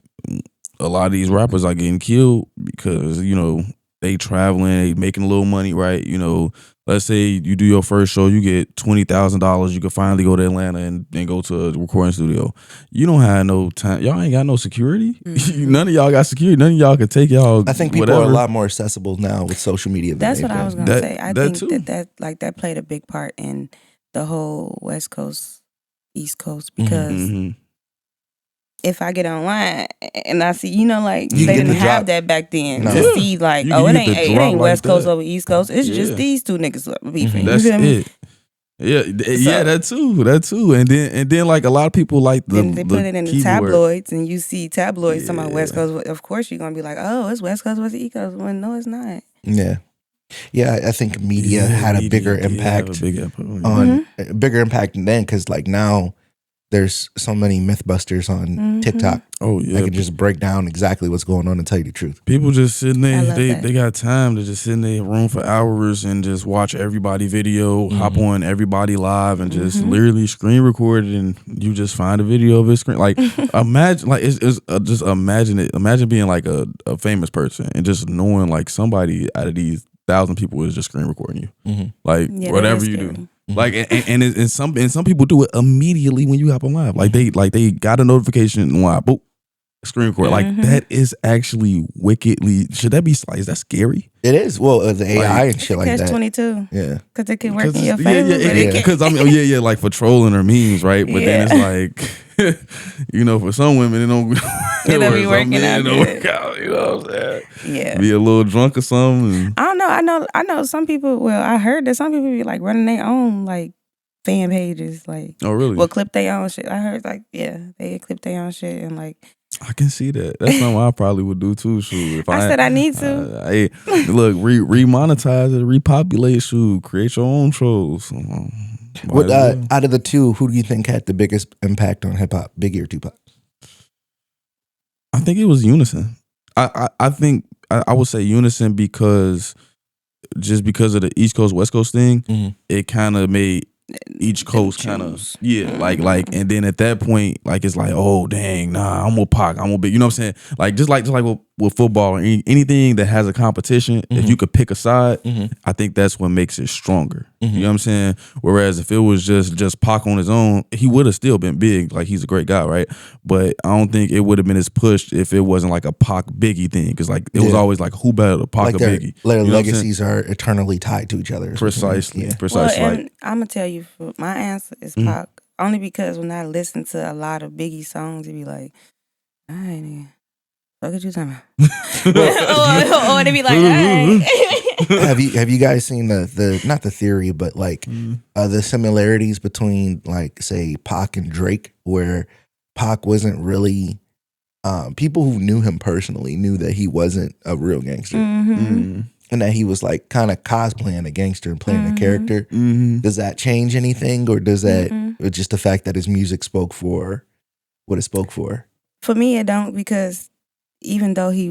a lot of these rappers are getting killed because, you know, they traveling, they making a little money, right? You know, let's say you do your first show, you get $20,000. You can finally go to Atlanta and go to a recording studio. You don't have no time. Y'all ain't got no security. None of y'all got security. None of y'all can take y'all. I think people are a lot more accessible now with social media. That's what I was gonna say. I think that played a big part in the whole West Coast, East Coast, because if I get online and I see, you know, like they didn't have that back then to see like, it ain't West Coast over East Coast. It's just these two niggas beefing. That's it. Yeah, that too. And then like a lot of people like they put it in the tabloids, and you see tabloids talking about West Coast. Of course, you're gonna be like, oh, it's West Coast versus East Coast. When no, it's not. Yeah. Yeah, I think media had a bigger impact on bigger impact than then, because like now there's so many Mythbusters on TikTok. Oh yeah, I can just break down exactly what's going on and tell you the truth. People just sitting there, they got time to just sit in their room for hours and just watch everybody video, hop on everybody live, and just literally screen record it, and you just find a video of it screen. Like imagine, like just imagine it. Imagine being like a famous person and just knowing like somebody out of these 1,000 people is just screen recording you, like whatever you do. Like and some people do it immediately when you hop on live. Like they got a notification live, boop, screen record. Like that is actually wickedly. Should that be is that scary? It is. Well, the AI and shit like that. Catch-22. Yeah, because it can work in your favor. Because like for trolling or memes, right? But then it's like, you know, for some women it don't. It'll be working out. It don't work out. You know what I'm saying? Yeah. Be a little drunk or something. I don't know. I know some people. Well, I heard that some people be like running their own like fan pages. Like, oh really? Well, clip their own shit. I heard like they clip their own shit and like. I can see that. That's something I probably would do too. Shoot, if I said I need to. Hey, look, remonetize it, repopulate. Shoot, create your own trolls. What out of the two, who do you think had the biggest impact on hip hop, Biggie or Tupac? I think it was Unison. I think I would say Unison because of the East Coast West Coast thing, it kind of made each coast kind of like and then at that point like it's like, oh dang, nah, I'm more Pac, I'm more big, you know what I'm saying? Like just like with football or anything that has a competition, if you could pick a side, I think that's what makes it stronger. You know what I'm saying? Whereas if it was just Pac on his own, he would have still been big. Like he's a great guy, right? But I don't think it would have been as pushed if it wasn't like a Pac Biggie thing, because like it was always like who better, Pac like or Biggie? Their legacies are eternally tied to each other. Precisely. Well, and I'm gonna tell you, my answer is Pac, only because when I listen to a lot of Biggie songs, it be like, I ain't even What could you talking about? Or they be like, all right. have you guys seen the not the theory, but like the similarities between like say Pac and Drake, where Pac wasn't really people who knew him personally knew that he wasn't a real gangster. And that he was like kind of cosplaying a gangster and playing a character. Does that change anything, or does that or just the fact that his music spoke for what it spoke for? For me, it don't, because even though he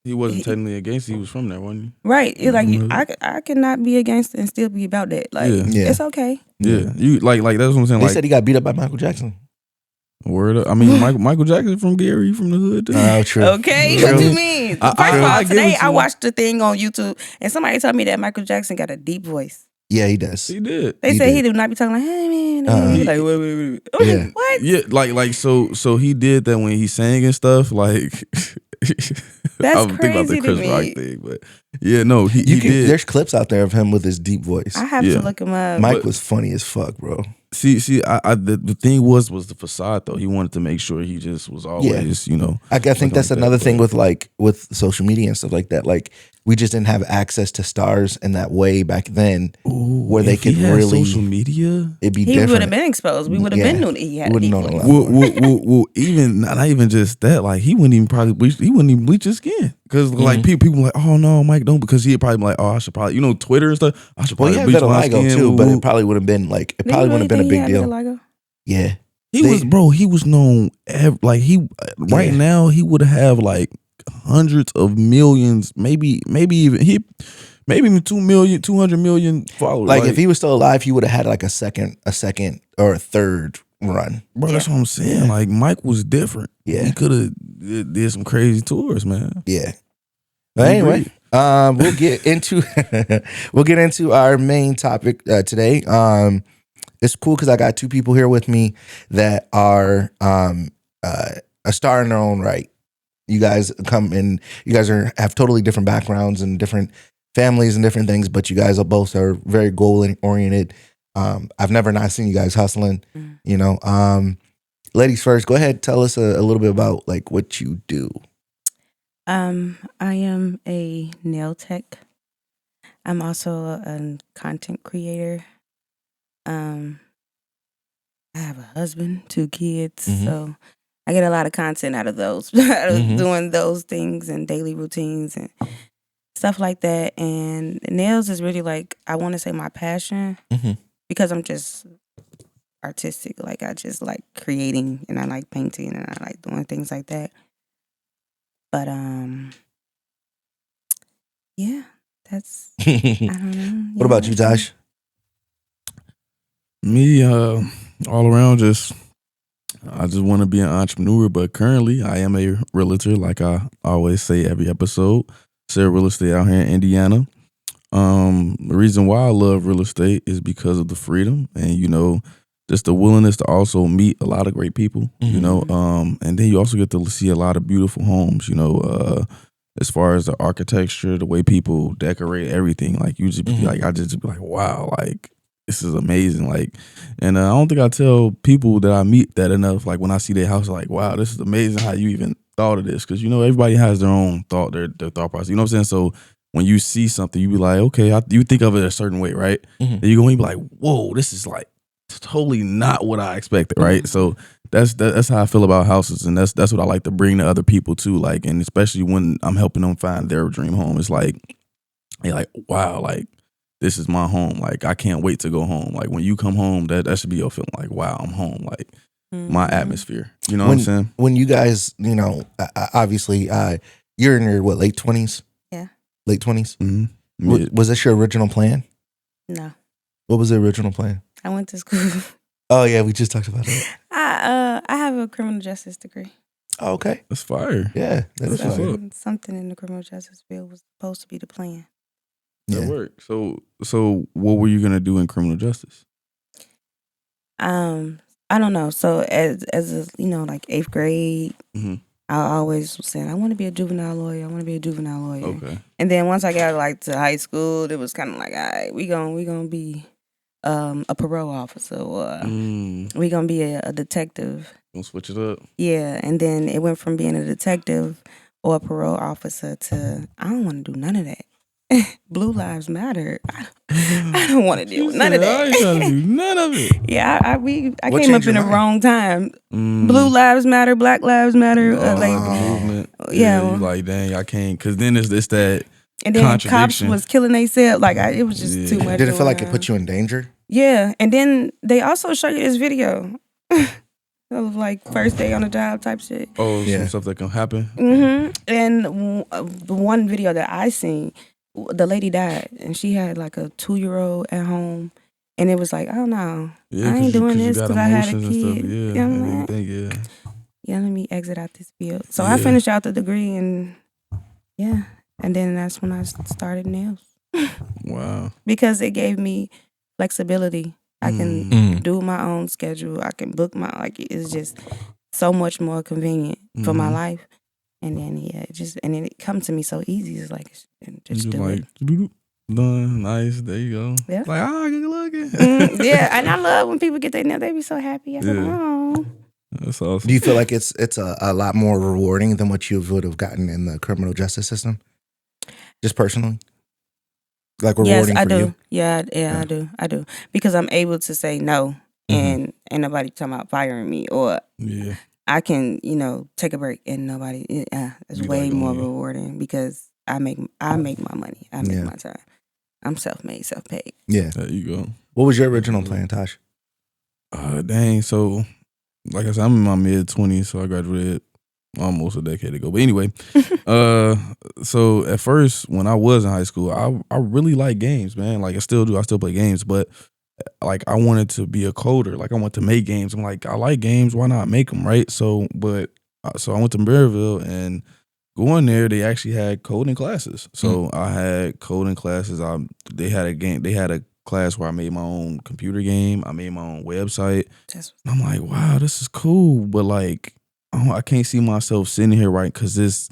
wasn't technically a gangster, he was from there, wasn't he? Right. It's like I cannot be a gangster and still be about that. Like it's okay. Yeah. You like that's what I'm saying. They like, said he got beat up by Michael Jackson. Word up. I mean, Michael Jackson from Gary, from the hood. Too. Oh, true. Okay, what do you mean? First of all, today I watched the thing on YouTube, and somebody told me that Michael Jackson got a deep voice. Yeah, he does. He did. They say he do not be talking like, hey man, like wait. Yeah. What? Yeah, like so he did that when he sang and stuff. Like That's I'm thinking about the crazy to Chris me. Rock thing, but yeah, no, he did. There's clips out there of him with his deep voice. I have to look him up. Mike was funny as fuck, bro. See, the thing was the facade though. He wanted to make sure he just was always, you know. I think that's another thing with social media and stuff like that. Like we just didn't have access to stars in that way back then, where they could really social media. It'd be he different. would have been exposed. We would have been knew that he had a deep voice. Well, even not even just that. Like he wouldn't even bleach his skin, because like people were like, oh no, Mike don't, because he'd probably be like, oh, I should probably, you know, Twitter and stuff. I should probably bleach my skin too, but it probably would have been like wouldn't have been a big deal. Yeah, he was known like now he would have like hundreds of millions, maybe even 200 million followers. Like if he was still alive, he would have had like a second or a third run. Bro, that's what I'm saying. Like Mike was different. Yeah, he could have did some crazy tours, man. Yeah. But anyway, we'll get into our main topic today. It's cool because I got two people here with me that are a star in their own right. You guys have totally different backgrounds and different families and different things, but you guys both are very goal oriented. I've never not seen you guys hustling. You know, ladies first. Go ahead, tell us a little bit about like what you do. I am a nail tech. I'm also a content creator. I have a husband, 2 kids, so I get a lot of content out of those, doing those things and daily routines and stuff like that. And nails is really like, I want to say my passion, because I'm just artistic. Like I just like creating, and I like painting, and I like doing things like that. But yeah, that's I don't know. What about you, Josh? Me, all around, I just want to be an entrepreneur, but currently I am a realtor, like I always say every episode. Sell real estate out here in Indiana. The reason why I love real estate is because of the freedom and, you know, just the willingness to also meet a lot of great people, you know, and then you also get to see a lot of beautiful homes, you know, as far as the architecture, the way people decorate everything. Like you just be like, I just be like, wow, like this is amazing. Like, and I don't think I tell people that I meet that enough. Like when I see their house, like, wow, this is amazing how you even thought of this. Cause you know, everybody has their own thought, their thought process. You know what I'm saying? So when you see something, you be like, okay, you think of it a certain way, right? And you're going to be like, whoa, this is like totally not what I expected, right? So that's how I feel about houses, and that's what I like to bring to other people too. Like, and especially when I'm helping them find their dream home, it's like, they're like, wow, like this is my home. Like I can't wait to go home. Like when you come home, that should be your feeling. Like wow, I'm home. Like my atmosphere. You know what I'm saying? When you guys, you know, obviously, you're in your late 20s. Yeah. Late 20s. Was this your original plan? No. What was the original plan? I went to school. Oh yeah, we just talked about it. I have a criminal justice degree. Oh, okay, that's fire. Yeah, that's fire. Something in the criminal justice field was supposed to be the plan. That worked. So what were you gonna do in criminal justice? I don't know. So as a, you know, like 8th grade, I always was saying I want to be a juvenile lawyer. I want to be a juvenile lawyer. Okay. And then once I got like to high school, it was kind of like, all right, we gonna be a parole officer, or we gonna be a detective. Gonna switch it up. Yeah, and then it went from being a detective or a parole officer to, I don't want to do none of that. Blue lives matter. I don't want to deal with none of that. I ain't trying to do none of it. Yeah, I What came up changed in the your mind? wrong time. Blue lives matter, Black lives matter. The movement. Yeah. You like, dang, I can't. Because then it's that and then cops contradiction. was killing themselves. Like it was just too much. Did it feel like going it put you in danger? Yeah, and then they also show you this video of like first day on the job type shit. Oh, some stuff that can happen. And the one video that I seen, the lady died, and she had like a 2-year-old at home, and it was like, oh no, I ain't doing this because I had a kid. Yeah, let me exit out this field. So I finished out the degree, and and then that's when I started nails. Wow. Because it gave me flexibility. I can do my own schedule. I can book it's just so much more convenient for my life. And then and then it comes to me so easy. It's like just do it. Done. Nice. There you go. Yeah. Like, good looking. Yeah, and I love when people get their nails. They be so happy. I'm like, oh. That's awesome. Do you feel like it's a lot more rewarding than what you would have gotten in the criminal justice system? Just personally? Like rewarding yes, I for do. you? Yeah, I do. Because I'm able to say no, and ain't nobody talking about firing me, or I can, take a break and nobody. It's way more rewarding because I make my money. I make my time. I'm self-made, self-paid. Yeah. There you go. What was your original plan, Tosh? Dang. So, like I said, I'm in my mid-20s, so I graduated almost a decade ago. But anyway, so at first when I was in high school, I really like games, man. Like I still do. I still play games, but like I wanted to be a coder. Like I want to make games. I'm like, I like games. Why not make them, right? So I went to Maryville, and going there, they actually had coding classes. So I had coding classes. They had a class where I made my own computer game. I made my own website. And I'm like, wow, this is cool. But like, I can't see myself sitting here, right? Because there's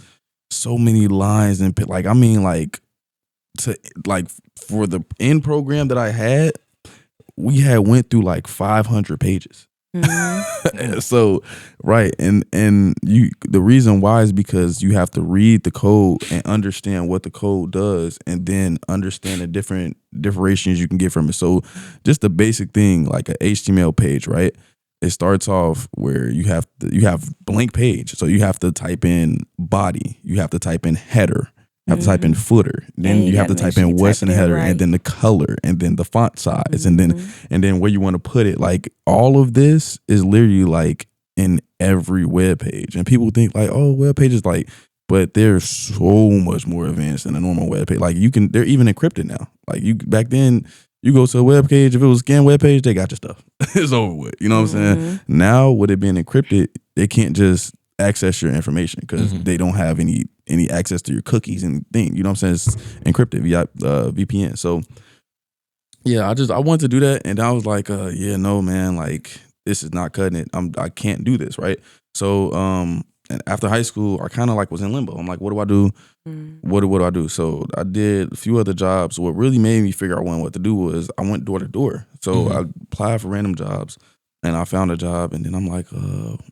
so many lines and like, I mean, like for the end program that I had, we had went through like 500 pages. So right, and the reason why is because you have to read the code and understand what the code does, and then understand the different differentiations you can get from it. So just the basic thing, like an HTML page, right? It starts off where you have blank page, so you have to type in body, you have to type in header, you have to type in footer, then you have to type in what's in the header, and then the color, and then the font size, and then where you want to put it. Like all of this is literally like in every web page, and people think like, oh, web page is like, but they're so much more advanced than a normal web page. Like they're even encrypted now. Like back then, you go to a web page, if it was a scanned web page, they got your stuff. It's over with. You know what I'm saying? Now, with it being encrypted, they can't just access your information because they don't have any access to your cookies and thing. You know what I'm saying? It's encrypted via VPN. So yeah, I wanted to do that, and I was like, no, man, like this is not cutting it. I can't do this, right? So and after high school, I kind of like was in limbo. I'm like, what do I do? What do I do? So I did a few other jobs. What really made me figure out what to do was I went door to door. So I applied for random jobs, and I found a job, and then I'm like,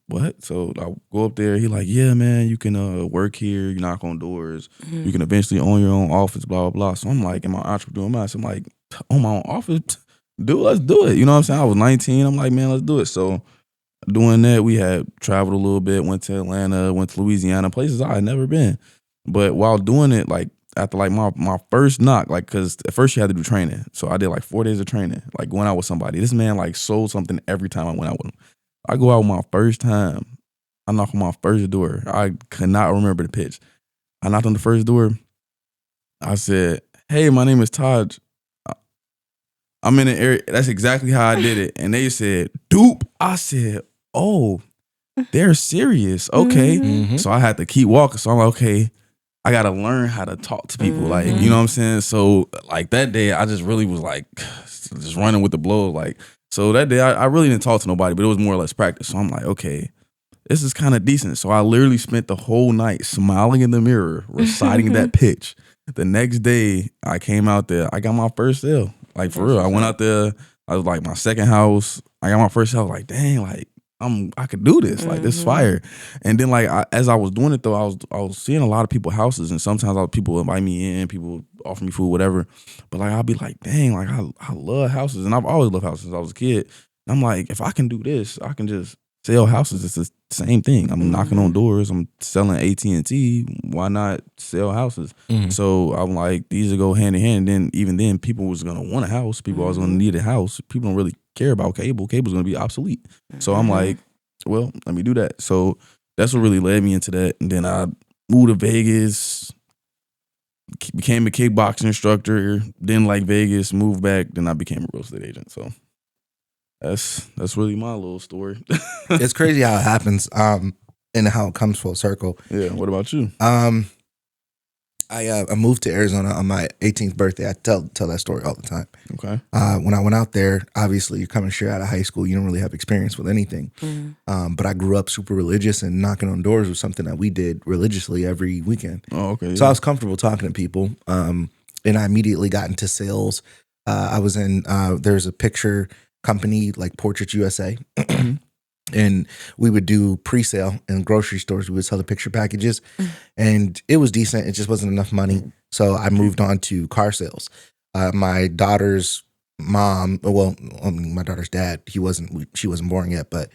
what? So I go up there. He like, yeah, man, you can work here. You knock on doors. You can eventually own your own office, blah, blah, blah. So I'm like, in my entrepreneur mind, so I'm like, own my own office? Let's do it. You know what I'm saying? I was 19. I'm like, man, let's do it. So doing that, we had traveled a little bit, went to Atlanta, went to Louisiana, places I had never been. But while doing it, like after like my first knock, like because at first you had to do training. So I did like 4 days of training, like going out with somebody. This man like sold something every time I went out with him. I go out my first time, I knock on my first door. I could not remember the pitch. I knocked on the first door. I said, hey, my name is Todd. I'm in the area. That's exactly how I did it. And they said, dupe. I said, oh, they're serious. Okay. So I had to keep walking. So I'm like, okay, I got to learn how to talk to people. Like, you know what I'm saying? So like that day, I just really was like, just running with the blow. Like, so that day, I really didn't talk to nobody, but it was more or less practice. So I'm like, okay, this is kind of decent. So I literally spent the whole night smiling in the mirror, reciting that pitch. The next day, I came out there. I got my first sale. Like, for real. I went out there. I was like, my second house. I got my first house. Like, dang, like, I could do this. Like, this fire. And then like as I was doing it though, I was seeing a lot of people's houses, and sometimes people invite me in, people offer me food, whatever. But like I'll be like, dang, like I love houses, and I've always loved houses since I was a kid. And I'm like, if I can do this, I can just sell houses. It's the same thing. I'm knocking on doors. I'm selling AT&T. Why not sell houses? So I'm like, these will go hand in hand. And then even then, people was gonna want a house. People always gonna need a house. People don't really care about cable. Cable's gonna be obsolete. So I'm like, well, let me do that. So that's what really led me into that. And then I moved to Vegas, became a kickboxing instructor. Then like Vegas, moved back. Then I became a real estate agent. So that's really my little story. It's crazy how it happens, and how it comes full circle. Yeah. What about you? I moved to Arizona on my 18th birthday. I tell that story all the time. Okay. When I went out there, obviously you're coming straight out of high school. You don't really have experience with anything. But I grew up super religious, and knocking on doors was something that we did religiously every weekend. Oh, okay. So I was comfortable talking to people, and I immediately got into sales. I was in there's a picture company like Portraits USA. And we would do pre-sale in grocery stores. We would sell the picture packages, and it was decent. It just wasn't enough money. So I moved on to car sales. My daughter's mom, my daughter's dad, she wasn't born yet, but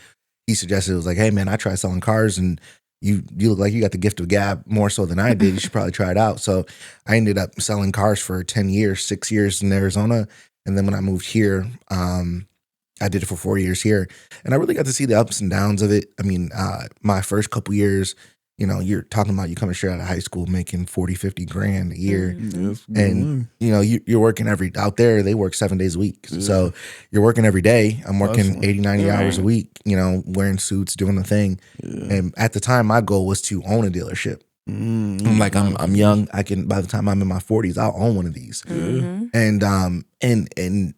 he suggested, it was like, hey man, I tried selling cars, and you look like you got the gift of gab more so than I did. You should probably try it out. So I ended up selling cars for 10 years, 6 years in Arizona. And then when I moved here, I did it for 4 years here, and I really got to see the ups and downs of it. I mean, my first couple years, you're talking about you coming straight out of high school making 40, 50 grand a year. And, you're working out there, they work 7 days a week. Yeah. So you're working every day. I'm working 80, 90 hours a week, wearing suits, doing the thing. Yeah. And at the time, my goal was to own a dealership. I'm like, I'm young. By the time I'm in my 40s, I'll own one of these. And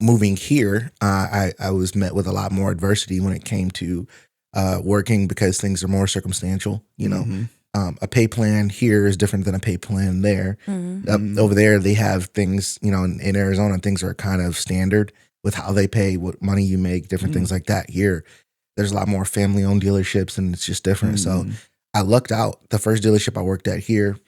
moving here, I was met with a lot more adversity when it came to working, because things are more circumstantial. A pay plan here is different than a pay plan there. Over there, they have things, in Arizona, things are kind of standard with how they pay, what money you make, different things like that. Here, there's a lot more family-owned dealerships, and it's just different. So I lucked out. The first dealership I worked at here,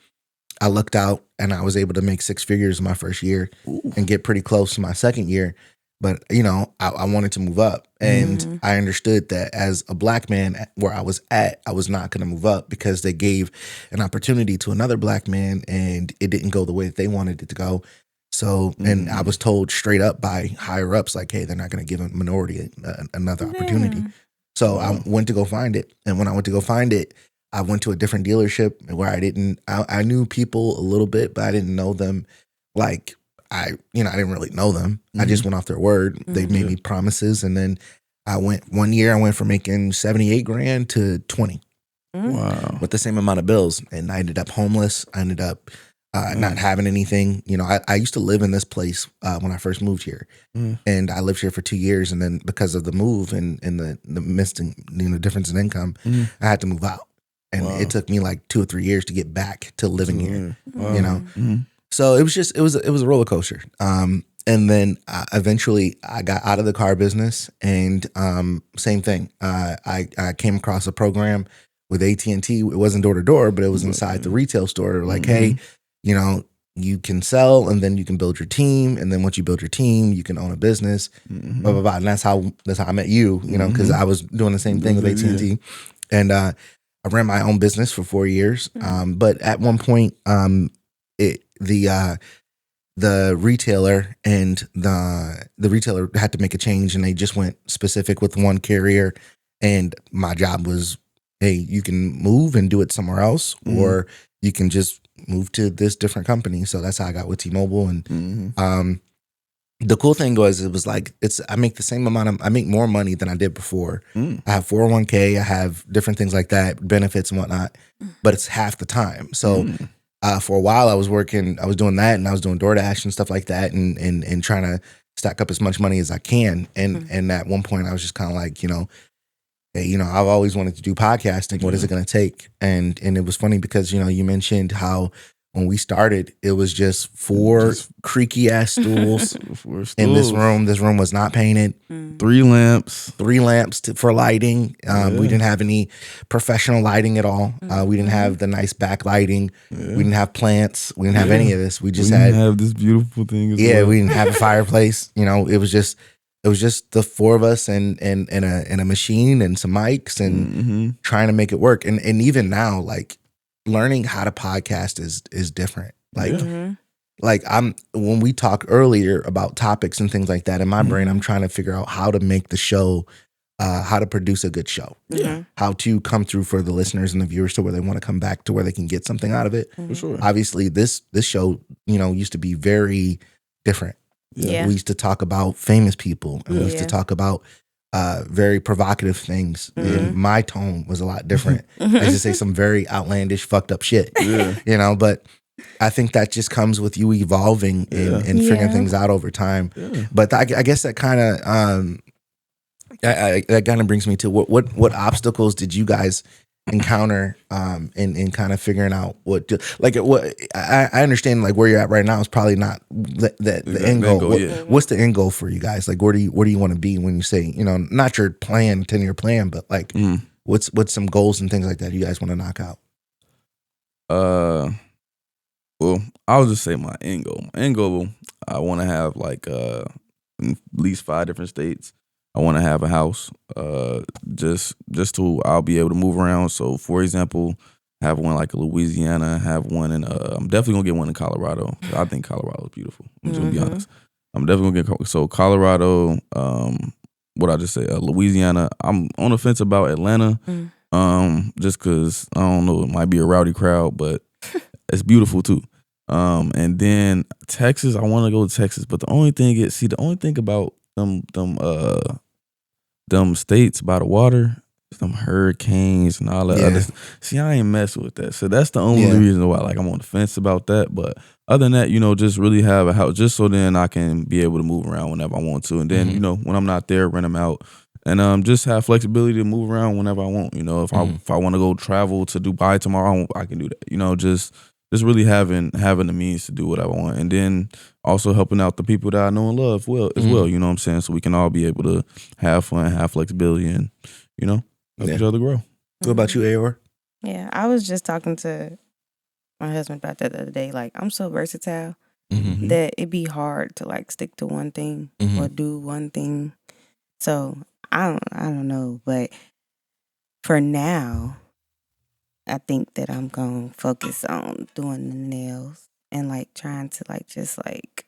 I lucked out, and I was able to make 6 figures my first year and get pretty close to my second year. But, I wanted to move up, and I understood that as a black man where I was at, I was not going to move up, because they gave an opportunity to another black man and it didn't go the way that they wanted it to go. So, and I was told straight up by higher ups, like, hey, they're not going to give a minority another opportunity. So I went to go find it. And when I went to go find it, I went to a different dealership where I knew people a little bit, but I didn't know them. Like, I didn't really know them. I just went off their word. They made me promises. And then one year I went from making 78 grand to 20. Wow. With the same amount of bills. And I ended up homeless. I ended up not having anything. I used to live in this place when I first moved here. And I lived here for 2 years. And then because of the move and the missing, difference in income, I had to move out. And it took me like 2 or 3 years to get back to living here, So it was a roller coaster. And then eventually I got out of the car business, and same thing. I came across a program with AT&T. It wasn't door to door, but it was inside the retail store. They're like, hey, you can sell, and then you can build your team, and then once you build your team, you can own a business. Blah blah blah. And that's how I met you. Because I was doing the same thing with AT&T, and I ran my own business for 4 years. But at one point, the retailer and the retailer had to make a change, and they just went specific with one carrier. And my job was, hey, you can move and do it somewhere else, or you can just move to this different company. So that's how I got with T-Mobile. And the cool thing was, it was like, I make the same amount I make more money than I did before. I have 401k, I have different things like that, benefits and whatnot, but it's half the time. So for a while I was doing that, and I was doing DoorDash and stuff like that, and trying to stack up as much money as I can. And at one point I was just kind of like, hey, I've always wanted to do podcasting. What is it going to take? And it was funny because, you mentioned how when we started, it was just four creaky ass stools in this room. This room was not painted. 3 lamps. 3 lamps for lighting. We didn't have any professional lighting at all. We didn't have the nice backlighting. We didn't have plants. We didn't have any of this. We just didn't have this beautiful thing as well. We didn't have a fireplace. It was just the 4 of us and a machine and some mics and trying to make it work. And even now, like, learning how to podcast is different. Like when we talked earlier about topics and things like that, in my brain, I'm trying to figure out how to make the show, how to produce a good show, how to come through for the listeners and the viewers to where they want to come back, to where they can get something out of it. For sure. Obviously, this show, used to be very different. We used to talk about famous people, and we used to talk about very provocative things. And my tone was a lot different. I used to say some very outlandish, fucked up shit. But I think that just comes with you evolving and figuring things out over time. But I guess that kind of that kind of brings me to what obstacles did you guys encounter in kind of figuring out what I understand, like, where you're at right now is probably not the end goal. What's the end goal for you guys? Like, where do you want to be when you say, not your 10-year plan, but like what's some goals and things like that you guys want to knock out? Well, I'll just say my end goal. My end goal, I want to have like at least 5 different states. I want to have a house, just to I'll be able to move around. So, for example, have one like Louisiana, have one in. I'm definitely gonna get one in Colorado. I think Colorado is beautiful. I'm just gonna be honest. I'm definitely gonna get Colorado. What I just say, Louisiana. I'm on the fence about Atlanta, just because I don't know, it might be a rowdy crowd, but it's beautiful too. And then Texas, I want to go to Texas, but the only thing about them states by the water, them hurricanes and all that other. See, I ain't messing with that. So that's the only reason why, like, I'm on the fence about that. But other than that, just really have a house, just so then I can be able to move around whenever I want to. And then, when I'm not there, rent them out. And just have flexibility to move around whenever I want. If I want to go travel to Dubai tomorrow, I can do that. Just really having the means to do what I want, and then also helping out the people that I know and love as well. You know what I'm saying? So we can all be able to have fun, have flexibility, and help each other grow. What about you, Ayor? Yeah, I was just talking to my husband about that the other day. Like, I'm so versatile that it'd be hard to like stick to one thing or do one thing. So I don't know, but for now, I think that I'm going to focus on doing the nails and like trying to like just like.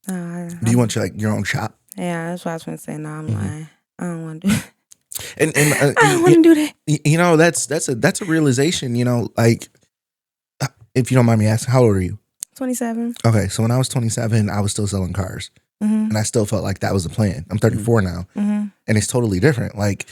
Do you want your own shop? Yeah, that's what I was going to say. No, I'm lying. I don't want to do that. And I don't want to do that. That's a realization. Like, if you don't mind me asking, how old are you? 27. Okay, so when I was 27, I was still selling cars, and I still felt like that was the plan. I'm 34 now, and it's totally different. Like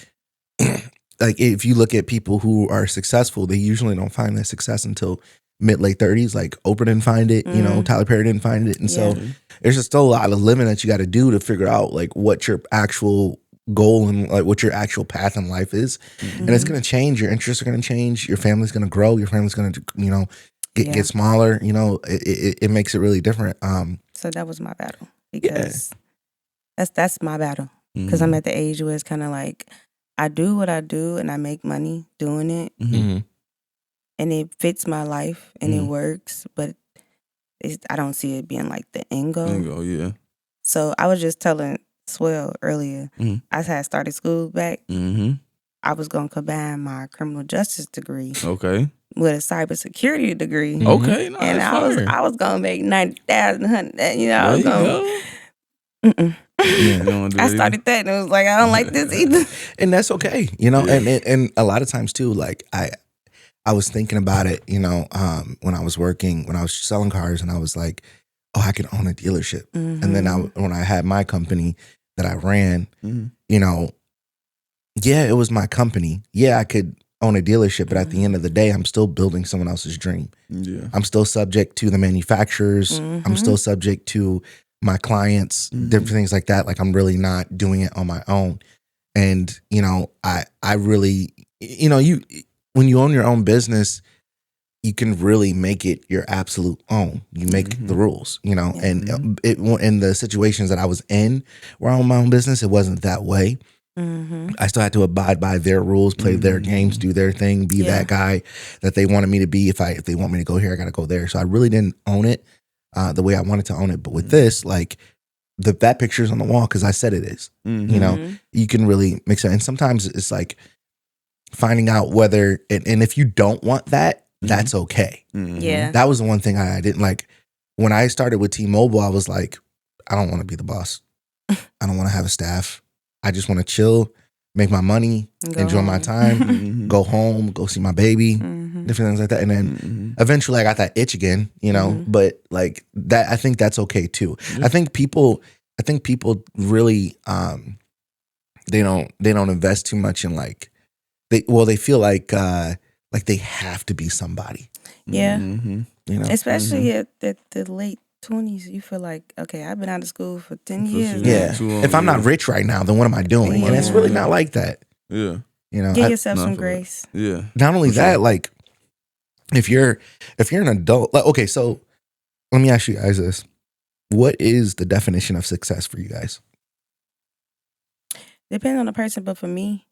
if you look at people who are successful, they usually don't find their success until mid-late 30s. Like, Oprah didn't find it, Tyler Perry didn't find it. And so there's just still a lot of living that you got to do to figure out like what your actual goal and like what your actual path in life is. And it's going to change. Your interests are going to change. Your family's going to grow. Your family's going to, get smaller. It makes it really different. So that was my battle, because that's my battle. Because I'm at the age where it's kind of like, I do what I do and I make money doing it. And it fits my life and it works, but I don't see it being like the end goal. So I was just telling Swell earlier, I had started school back. I was going to combine my criminal justice degree with a cybersecurity degree. Okay, nice. And I was going to make $90,000, I was going to... I started that and it was like, I don't like this either. And that's okay, and a lot of times too, like I was thinking about it, when I was selling cars, and I was like, oh, I could own a dealership. And then when I had my company that I ran, it was my company. Yeah, I could own a dealership, but at the end of the day, I'm still building someone else's dream. I'm still subject to the manufacturers. I'm still subject to my clients, different things like that. Like, I'm really not doing it on my own. And, I really, when you own your own business, you can really make it your absolute own. You make the rules, you know. And in the situations that I was in where I own my own business, it wasn't that way. I still had to abide by their rules, play their games, do their thing, be that guy that they wanted me to be. If they want me to go here, I got to go there. So I really didn't own it the way I wanted to own it. But with this, like that picture's on the wall because I said it is. You know, you can really mix it. And sometimes it's like finding out whether and if you don't want that, that's okay. Yeah. That was the one thing I didn't like. When I started with T-Mobile, I was like, I don't want to be the boss. I don't want to have a staff. I just want to chill, make my money, enjoy my time, go home, go see my baby, different things like that. And then eventually I got that itch again, you know, but like that, I think that's okay too. I think people really, they don't invest too much in like, they feel like they have to be somebody. Yeah. You know, especially at the late 20s, you feel like, okay, I've been out of school for 10 years. Yeah. If I'm not rich right now, then what am I doing? And it's really not like that. Yeah. You know, give yourself some grace. Yeah. Not only that, like if you're an adult, like, okay, so let me ask you guys this. What is the definition of success for you guys? Depends on the person, but for me,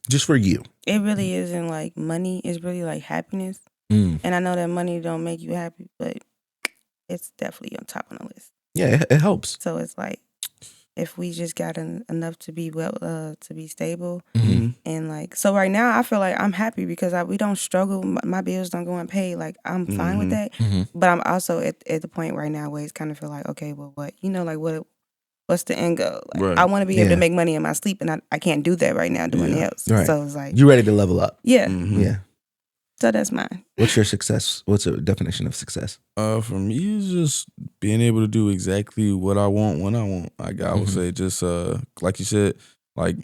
just for you, it really isn't like money. It's really like happiness. And I know that money don't make you happy, but it's definitely on top of the list. Yeah, it helps. So it's like if we just got enough to be to be stable, and like so right now I feel like I'm happy because we don't struggle. My bills don't go unpaid. Like I'm fine with that. But I'm also at the point right now where it's kind of feel like, okay, well, what what's the end goal? Like, I want to be able to make money in my sleep, and I can't do that right now doing else. Right. So it's like you ready to level up. Yeah. Yeah. So that's mine. What's your success? What's the definition of success? For me, it's just being able to do exactly what I want when I want. Like I would say, just like you said, like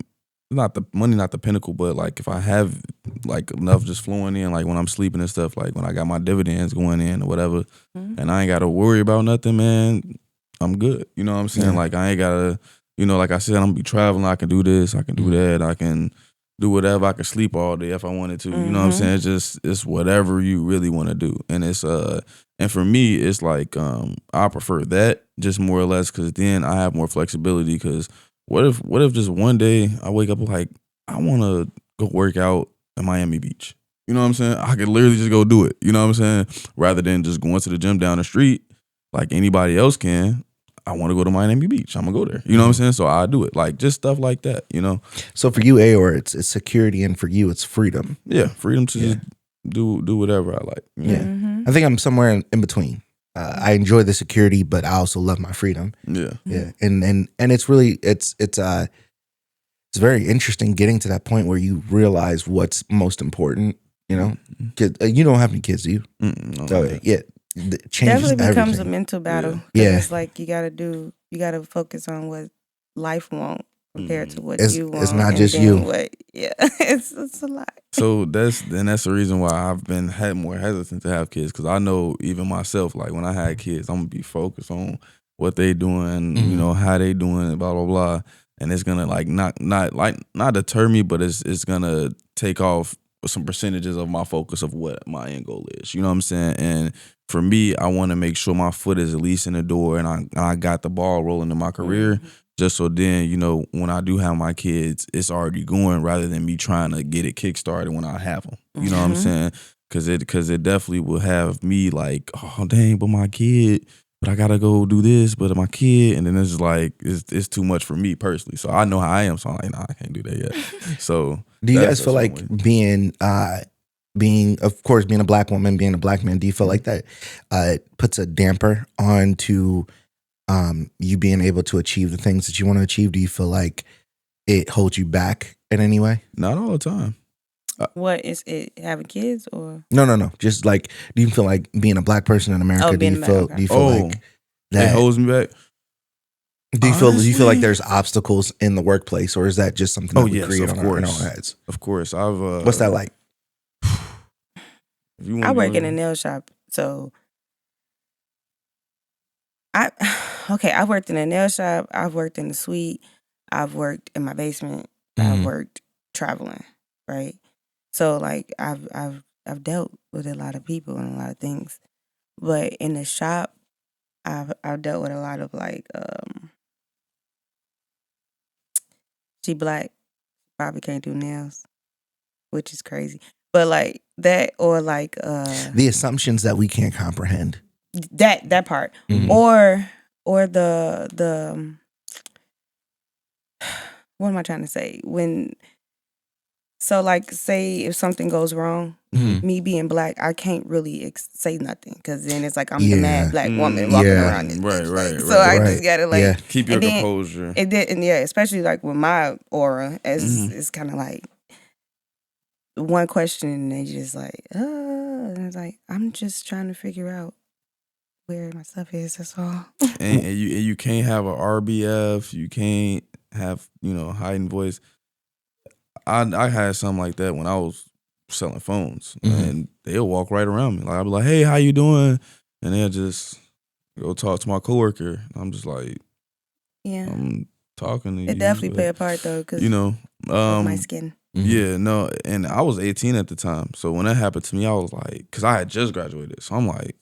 not the money, not the pinnacle, but like if I have like enough just flowing in, like when I'm sleeping and stuff, like when I got my dividends going in or whatever, and I ain't got to worry about nothing, man, I'm good. You know what I'm saying? Yeah. Like I ain't gotta, you know, like I said, I'm gonna be traveling. I can do this. I can do that. I can do whatever. I can sleep all day if I wanted to. You know what I'm saying? It's whatever you really want to do. And it's and for me, it's like I prefer that just more or less because then I have more flexibility. Because what if just one day I wake up like I want to go work out at Miami Beach? You know what I'm saying? I could literally just go do it. You know what I'm saying? Rather than just going to the gym down the street like anybody else can. I want to go to Miami Beach. I'm gonna go there. You know what I'm saying? So I do it. Like just stuff like that, you know? So for you, Ayor, it's security, and for you, it's freedom. Yeah, freedom to just do whatever I like. Yeah. I think I'm somewhere in between. I enjoy the security, but I also love my freedom. Yeah. Yeah. And it's really it's very interesting getting to that point where you realize what's most important, you know? You don't have any kids, do you? No, So yeah. It changes Definitely becomes everything. a mental battle. Yeah. It's like you gotta focus on what life wants compared to what you want. It's not and just then you. It's a lot. So that's the reason why I've been more hesitant to have kids, because I know even myself, like when I had kids, I'm gonna be focused on what they doing, you know, how they doing, blah blah blah, and it's gonna like not deter me, but it's gonna take off some percentages of my focus of what my end goal is. You know what I'm saying? And for me, I want to make sure my foot is at least in the door and I got the ball rolling in my career, just so then, you know, when I do have my kids, it's already going rather than me trying to get it kickstarted when I have them. You know what I'm saying? Because it definitely will have me like, oh, dang, but my kid, but I got to go do this, but my kid, and then it's like, it's too much for me personally. So I know how I am, so I'm like, nah, I can't do that yet. So do you guys feel like being of course, being a black woman, being a black man, do you feel like that puts a damper onto you being able to achieve the things that you want to achieve? Do you feel like it holds you back in any way? Not all the time. What is it? Having kids or no? Just like, do you feel like being a black person in America? Do you feel like that it holds me back? Do you feel like there's obstacles in the workplace, or is that just something that we create on our own heads? Of course, what's that like? I work in a nail shop, so I worked in a nail shop. I've worked in the suite. I've worked in my basement. I've worked traveling, right? So like I've dealt with a lot of people and a lot of things, but in the shop, I've dealt with a lot of like she black, probably can't do nails, which is crazy. But like that, or like the assumptions that we can't comprehend. That part, or the what am I trying to say? So like, say if something goes wrong, me being black, I can't really say nothing because then it's like I'm the mad black woman walking around. Right. So I just gotta like keep your composure. It did, and especially like with my aura, it's kind of like one question and they just like, and it's like I'm just trying to figure out where my stuff is. That's all. and you can't have a RBF. You can't have a heightened voice. I had something like that when I was selling phones, and they'll walk right around me. Like I'll be like, "Hey, how you doing?" And they'll just go talk to my coworker. I'm just like, I'm talking to you. It definitely play a part though, because my skin. Yeah, no, and I was 18 at the time, so when that happened to me, I was like, because I had just graduated, so I'm like,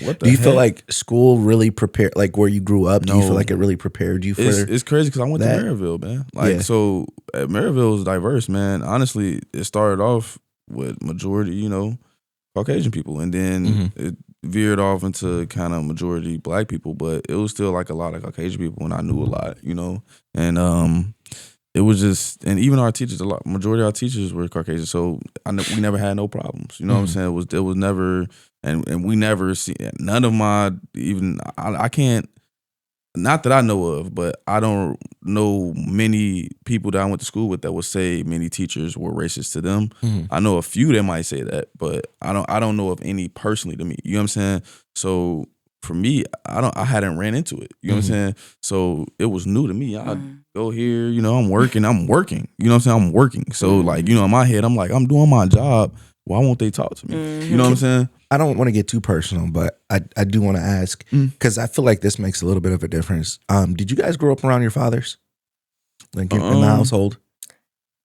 what the Do you heck? feel like school really prepared, like where you grew up? Do you feel like it really prepared you for It's crazy because I went that? to Maryville, man. Like, so Maryville is diverse, man. Honestly, it started off with majority, Caucasian people, and then it veered off into kind of majority black people, but it was still like a lot of Caucasian people, and I knew a lot, and it was just, and even our teachers, majority of our teachers were Caucasian, so we never had no problems. You know what I'm saying? It was never, and we never see none of my I can't, not that I know of, but I don't know many people that I went to school with that would say many teachers were racist to them. I know a few that might say that, but I don't know of any personally to me. You know what I'm saying? So for me, I hadn't ran into it. You know what I'm saying? So it was new to me. I go here, I'm working. You know what I'm saying? I'm working. So like, in my head, I'm like, I'm doing my job. Why won't they talk to me? You know what I'm saying? I don't want to get too personal, but I do want to ask, because I feel like this makes a little bit of a difference. Did you guys grow up around your fathers? Like in the household?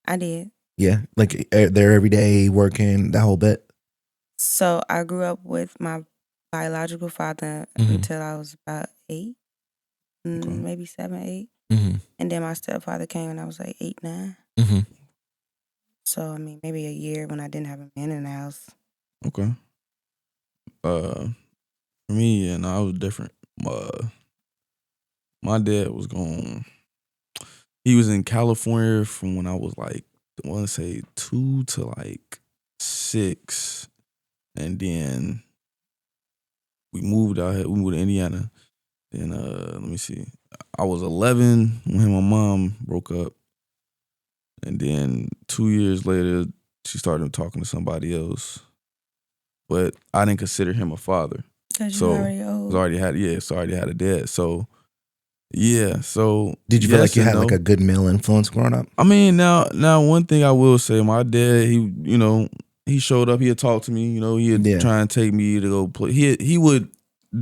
I did. Yeah, like they're every day working, that whole bit? So I grew up with my biological father until I was about 8, maybe 7, 8. And then my stepfather came when I was like 8, 9. So, I mean, maybe a year when I didn't have a man in the house. Okay. For me, I was different. My dad was he was in California from when I was like, I want to say 2 to like 6. And then we moved out here. We moved to Indiana. Then, let me see. I was 11 when him and my mom broke up. And then 2 years later, she started talking to somebody else. But I didn't consider him a father. Because you already old. Already had a dad. So, yeah. So, did you feel like you had like a good male influence growing up? I mean, now one thing I will say, my dad, he showed up. He had talked to me. He'd try and take me to go play. He would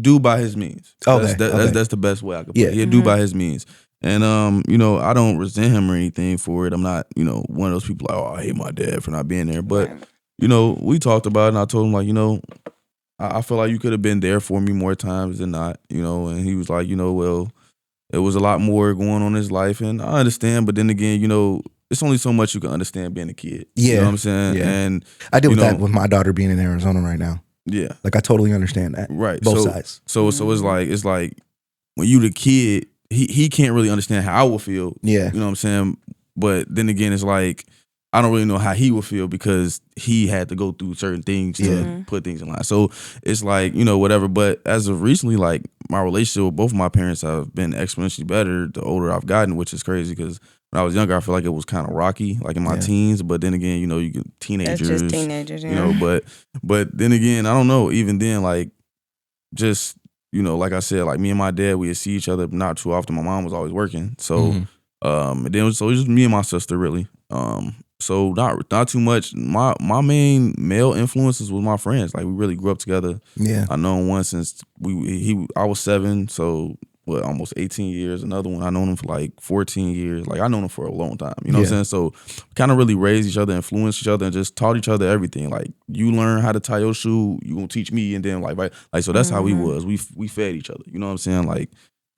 do by his means. That's the best way I could put it. He'd do by his means. And I don't resent him or anything for it. I'm not, one of those people like, oh, I hate my dad for not being there. But we talked about it, and I told him like, I feel like you could have been there for me more times than not. And he was like, well, it was a lot more going on in his life, and I understand. But then again, it's only so much you can understand being a kid. Yeah, you know what I'm saying. Yeah. And I deal with that with my daughter being in Arizona right now. Yeah, like I totally understand that. Right, both sides. So it's like when you the kid, he can't really understand how I would feel. Yeah, you know what I'm saying. But then again, it's like I don't really know how he would feel because he had to go through certain things to put things in line. So it's like, whatever. But as of recently, like my relationship with both of my parents have been exponentially better the older I've gotten, which is crazy because when I was younger, I feel like it was kind of rocky, like in my teens. But then again, you get teenagers. That's just teenagers, But then again, I don't know. Even then, like just, like I said, like me and my dad, we would see each other not too often. My mom was always working. So, and then it was just me and my sister really. So not too much. My main male influences was my friends. Like we really grew up together. Yeah, I known one since I was 7. So almost 18 years. Another one, I known him for like 14 years. Like I known him for a long time. You know what I'm saying? So kind of really raised each other, influenced each other, and just taught each other everything. Like you learn how to tie your shoe, you gonna teach me, and then like so that's how we was. We fed each other. You know what I'm saying? Like,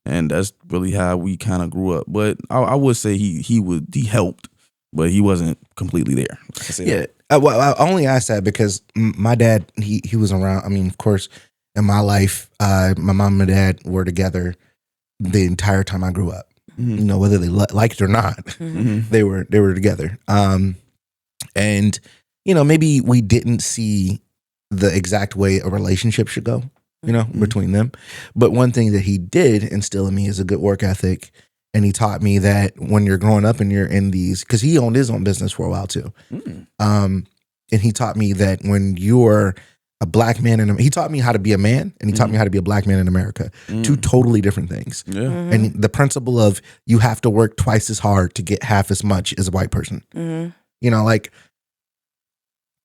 and that's really how we kind of grew up. But I would say he helped, but he wasn't completely there. Well, I only asked that because my dad, he was around. I mean, of course, in my life, my mom and dad were together the entire time I grew up. You know, whether they liked it or not, they were together. And you know, maybe we didn't see the exact way a relationship should go, you know, between them. But one thing that he did instill in me is a good work ethic. And he taught me that when you're growing up and you're in these, because he owned his own business for a while too. And he taught me that when you're a black man, he taught me how to be a man, and he taught me how to be a black man in America. Two totally different things. And the principle of you have to work twice as hard to get half as much as a white person. You know, like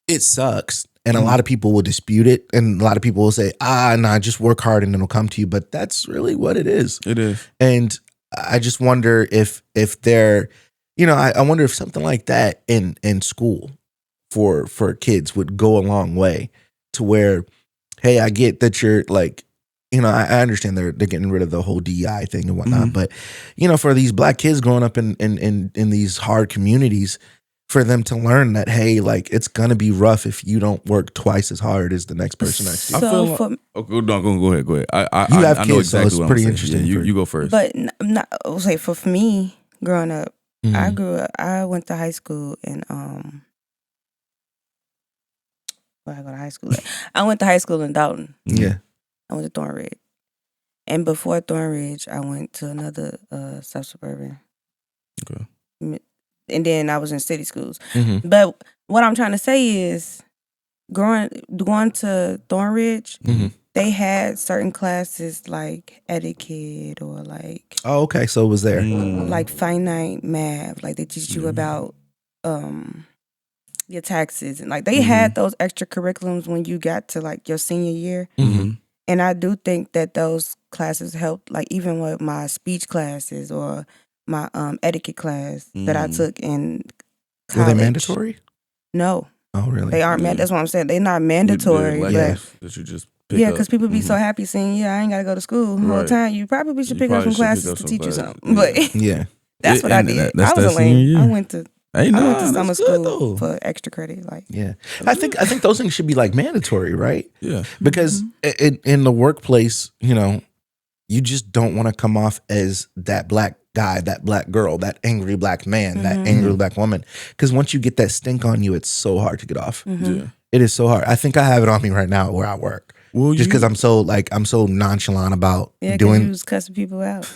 it sucks. And a lot of people will dispute it. And a lot of people will say, nah, just work hard and it'll come to you. But that's really what it is. It is. And I just wonder if they're, you know, I wonder if something like that in school for kids would go a long way to where, hey, I get that you're like, you know, I understand they're getting rid of the whole DEI thing and whatnot, but you know, for these black kids growing up in these hard communities, for them to learn that, hey, like it's gonna be rough if you don't work twice as hard as the next person next to you. Go ahead. You have kids, so it's pretty interesting. Yeah, you go first. But I'll say for me, growing up, I went to high school in where I go to high school. I went to high school in Dalton. Yeah. I went to Thornridge. And before Thornridge, I went to another suburban. Okay. And then I was in city schools. But what I'm trying to say is going to Thornridge, they had certain classes like etiquette or like... Oh, okay. So it was there. Like finite math. Like they teach you about your taxes. And like they had those extra curriculums when you got to like your senior year. And I do think that those classes helped, like even with my speech classes or my etiquette class that I took in college. Were they mandatory? No. Oh, really? They aren't. That's what I'm saying. They're not mandatory. But that you just because people be so happy saying, I ain't got to go to school the whole time. You probably should pick up some classes to teach you something. But that's what I did. I was a lame. I went to summer school for extra credit. Like, I think those things should be like mandatory, right? Yeah. Because in the workplace, you know, you just don't want to come off as that black guy, that black girl, that angry black man, that angry black woman. Because once you get that stink on you, it's so hard to get off. It is so hard. I think I have it on me right now where I work. Well, just because I'm so nonchalant about doing. You was cussing people out.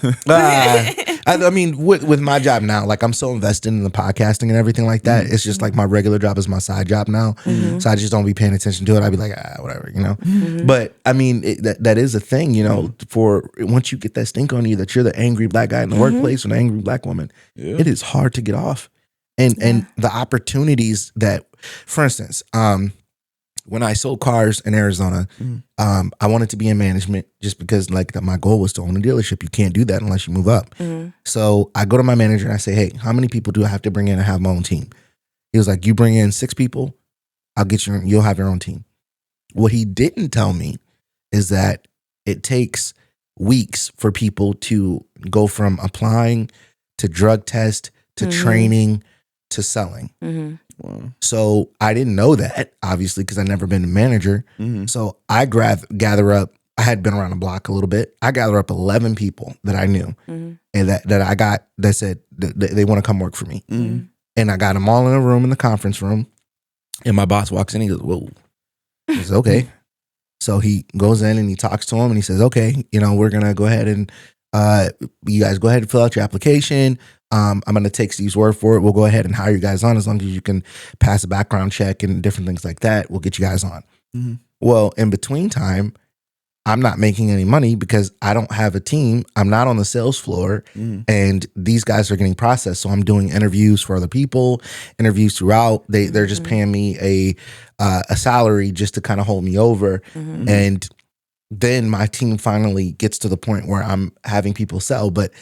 I mean, with my job now, like I'm so invested in the podcasting and everything like that. It's just like my regular job is my side job now, so I just don't be paying attention to it. I'd be like, whatever, you know. But I mean, that is a thing, you know. For once you get that stink on you, that you're the angry black guy in the workplace or the angry black woman, it is hard to get off. And the opportunities that, for instance, when I sold cars in Arizona, I wanted to be in management just because like my goal was to own a dealership. You can't do that unless you move up. So I go to my manager and I say, hey, how many people do I have to bring in to have my own team? He was like, you bring in 6 people, you'll have your own team. What he didn't tell me is that it takes weeks for people to go from applying to drug test to training to selling. Wow. So I didn't know that, obviously, because I'd never been a manager. So I gather up, I had been around the block a little bit. I gather up 11 people that I knew and that I got that said they want to come work for me. And I got them all in a room in the conference room. And my boss walks in, he goes, whoa. He says, okay. So he goes in and he talks to him and he says, okay, you know, we're going to go ahead and you guys go ahead and fill out your application. I'm going to take Steve's word for it. We'll go ahead and hire you guys on as long as you can pass a background check and different things like that. We'll get you guys on. Well, in between time, I'm not making any money because I don't have a team. I'm not on the sales floor and these guys are getting processed. So I'm doing interviews for other people, interviews throughout. They're just paying me a salary just to kind of hold me over. And then my team finally gets to the point where I'm having people sell. But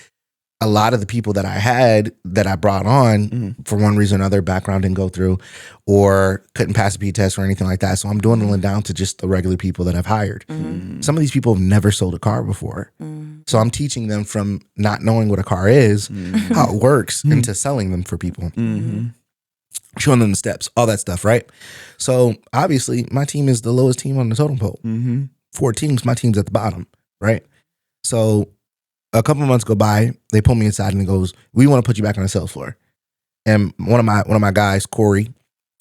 a lot of the people that I had that I brought on for one reason or another, background didn't go through or couldn't pass a P test or anything like that. So I'm dwindling down to just the regular people that I've hired. Some of these people have never sold a car before. So I'm teaching them from not knowing what a car is, how it works, into selling them for people. Showing them the steps, all that stuff, right? So obviously my team is the lowest team on the totem pole. 4 teams, my team's at the bottom, right? So a couple of months go by, they pull me inside and it goes, we want to put you back on the sales floor. And one of my guys, Corey,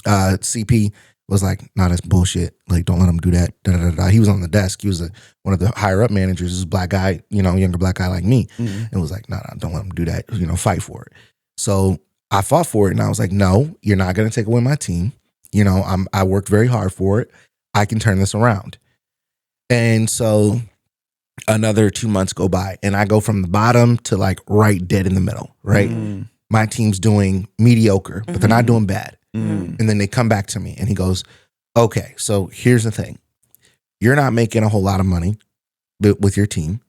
CP, was like, nah, that's bullshit. Like, don't let him do that. Da, da, da, da. He was on the desk. He was one of the higher up managers. This is a black guy, younger black guy like me. And was like, nah, don't let him do that. Fight for it. So I fought for it and I was like, no, you're not going to take away my team. I worked very hard for it. I can turn this around. And so another 2 months go by and I go from the bottom to like right dead in the middle, right? My team's doing mediocre, but they're not doing bad. And then they come back to me and he goes, okay, so here's the thing. You're not making a whole lot of money with your team.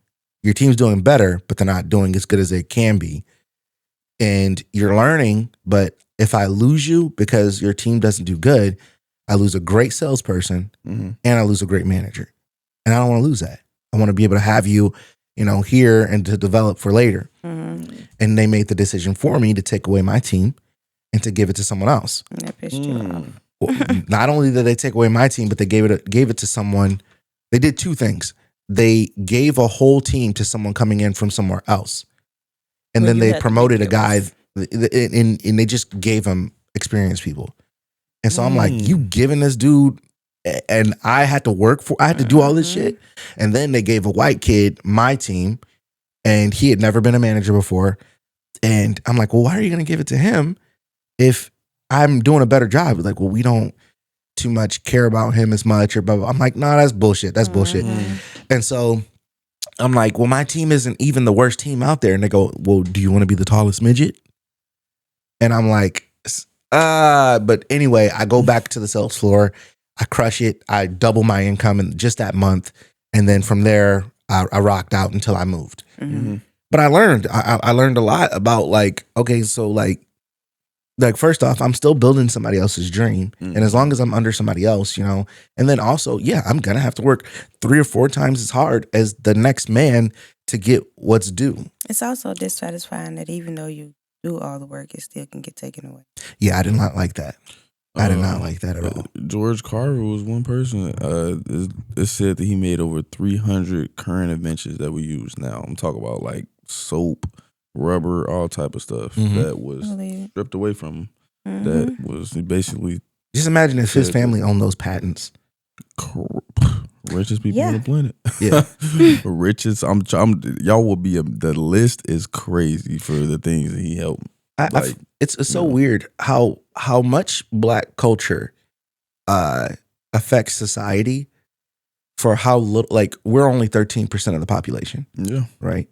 Your team's doing better, but they're not doing as good as they can be. And you're learning, but if I lose you because your team doesn't do good, I lose a great salesperson and I lose a great manager. And I don't want to lose that. I want to be able to have you, here and to develop for later. And they made the decision for me to take away my team and to give it to someone else. And that pissed you off. Well, not only did they take away my team, but they gave it to someone. They did 2 things. They gave a whole team to someone coming in from somewhere else. And then they promoted a guy and they just gave him experienced people. And so I'm like, you giving this dude, and I had to do all this shit. And then they gave a white kid my team and he had never been a manager before. And I'm like, well, why are you going to give it to him if I'm doing a better job? Like, well, we don't too much care about him as much or blah, blah. I'm like, nah, that's bullshit. That's bullshit. And so I'm like, well, my team isn't even the worst team out there. And they go, well, do you want to be the tallest midget? And I'm like, but anyway, I go back to the sales floor. I crush it. I double my income in just that month. And then from there, I rocked out until I moved. But I learned a lot about like, okay, so like first off, I'm still building somebody else's dream. And as long as I'm under somebody else, and then also, yeah, I'm going to have to work 3 or 4 times as hard as the next man to get what's due. It's also dissatisfying that even though you do all the work, it still can get taken away. Yeah, I did not like that. I did not like that at all. George Carver was one person. It said that he made over 300 current inventions that we use now. I'm talking about like soap, rubber, all type of stuff that was stripped away from him. That was basically... Just imagine if his family owned those patents. Richest people on the planet. Yeah. Richest. Y'all will be... the list is crazy for the things that he helped. It's so weird how much Black culture affects society for how little. Like, we're only 13% of the population. Yeah. Right.